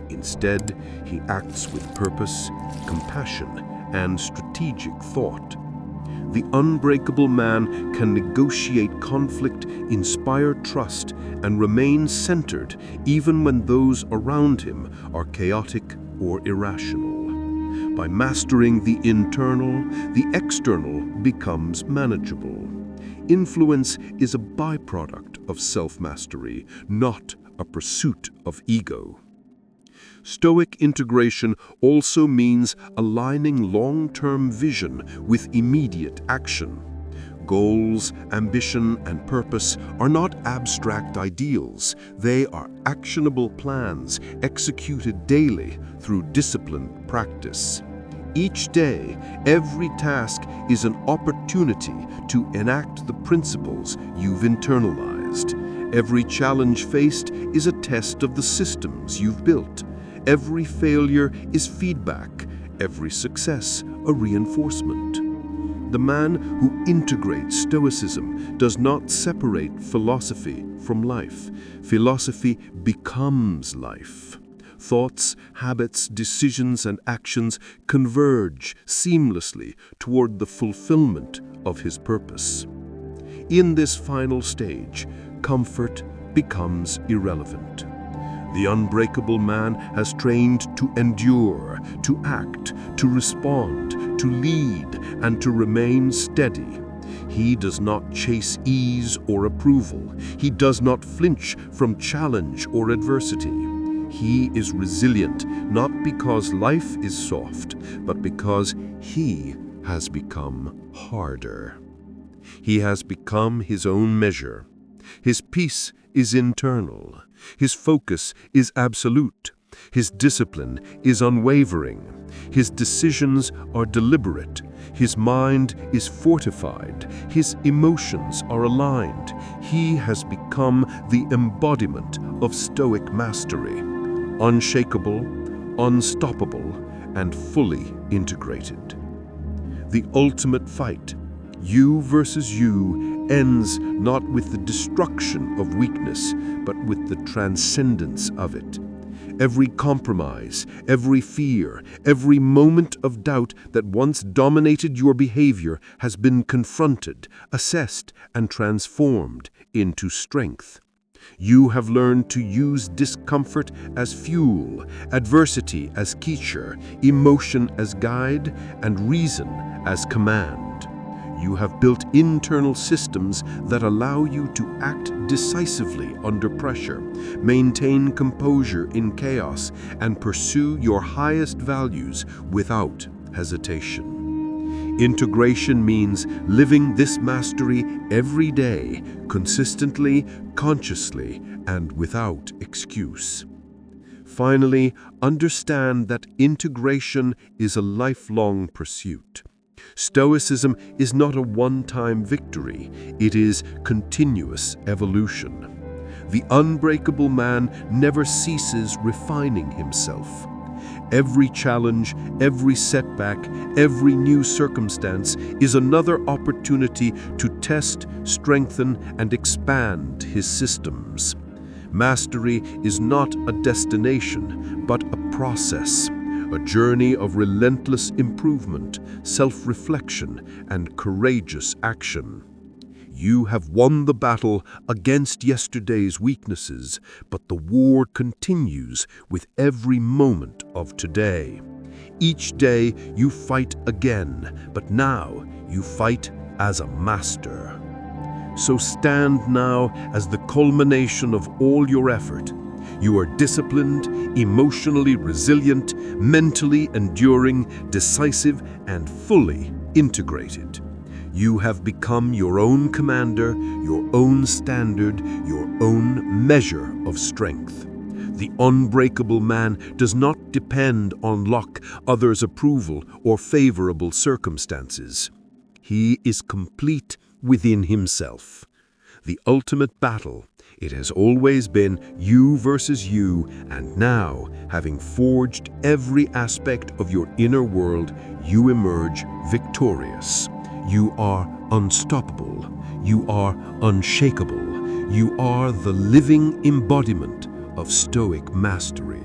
Instead, he acts with purpose, compassion, and strategic thought. The unbreakable man can negotiate conflict, inspire trust, and remain centered even when those around him are chaotic or irrational. By mastering the internal, the external becomes manageable. Influence is a byproduct of self-mastery, not a pursuit of ego. Stoic integration also means aligning long-term vision with immediate action. Goals, ambition, and purpose are not abstract ideals. They are actionable plans executed daily through disciplined practice. Each day, every task is an opportunity to enact the principles you've internalized. Every challenge faced is a test of the systems you've built. Every failure is feedback, every success a reinforcement. The man who integrates Stoicism does not separate philosophy from life. Philosophy becomes life. Thoughts, habits, decisions, and actions converge seamlessly toward the fulfillment of his purpose. In this final stage, comfort becomes irrelevant. The unbreakable man has trained to endure, to act, to respond, to lead, and to remain steady. He does not chase ease or approval. He does not flinch from challenge or adversity. He is resilient, not because life is soft, but because he has become harder. He has become his own measure. His peace is internal. His focus is absolute. His discipline is unwavering. His decisions are deliberate. His mind is fortified. His emotions are aligned. He has become the embodiment of Stoic mastery, unshakable, unstoppable, and fully integrated. The ultimate fight, you versus you, ends not with the destruction of weakness, but with the transcendence of it. Every compromise, every fear, every moment of doubt that once dominated your behavior has been confronted, assessed, and transformed into strength. You have learned to use discomfort as fuel, adversity as teacher, emotion as guide, and reason as command. You have built internal systems that allow you to act decisively under pressure, maintain composure in chaos, and pursue your highest values without hesitation. Integration means living this mastery every day, consistently, consciously, and without excuse. Finally, understand that integration is a lifelong pursuit. Stoicism is not a one-time victory, it is continuous evolution. The unbreakable man never ceases refining himself. Every challenge, every setback, every new circumstance is another opportunity to test, strengthen, and expand his systems. Mastery is not a destination, but a process, a journey of relentless improvement, self-reflection, and courageous action. You have won the battle against yesterday's weaknesses, but the war continues with every moment of today. Each day you fight again, but now you fight as a master. So stand now as the culmination of all your effort. You are disciplined, emotionally resilient, mentally enduring, decisive, and fully integrated. You have become your own commander, your own standard, your own measure of strength. The unbreakable man does not depend on luck, others' approval, or favorable circumstances. He is complete within himself. The ultimate battle, it has always been you versus you, and now, having forged every aspect of your inner world, you emerge victorious. You are unstoppable. You are unshakable. You are the living embodiment of Stoic mastery.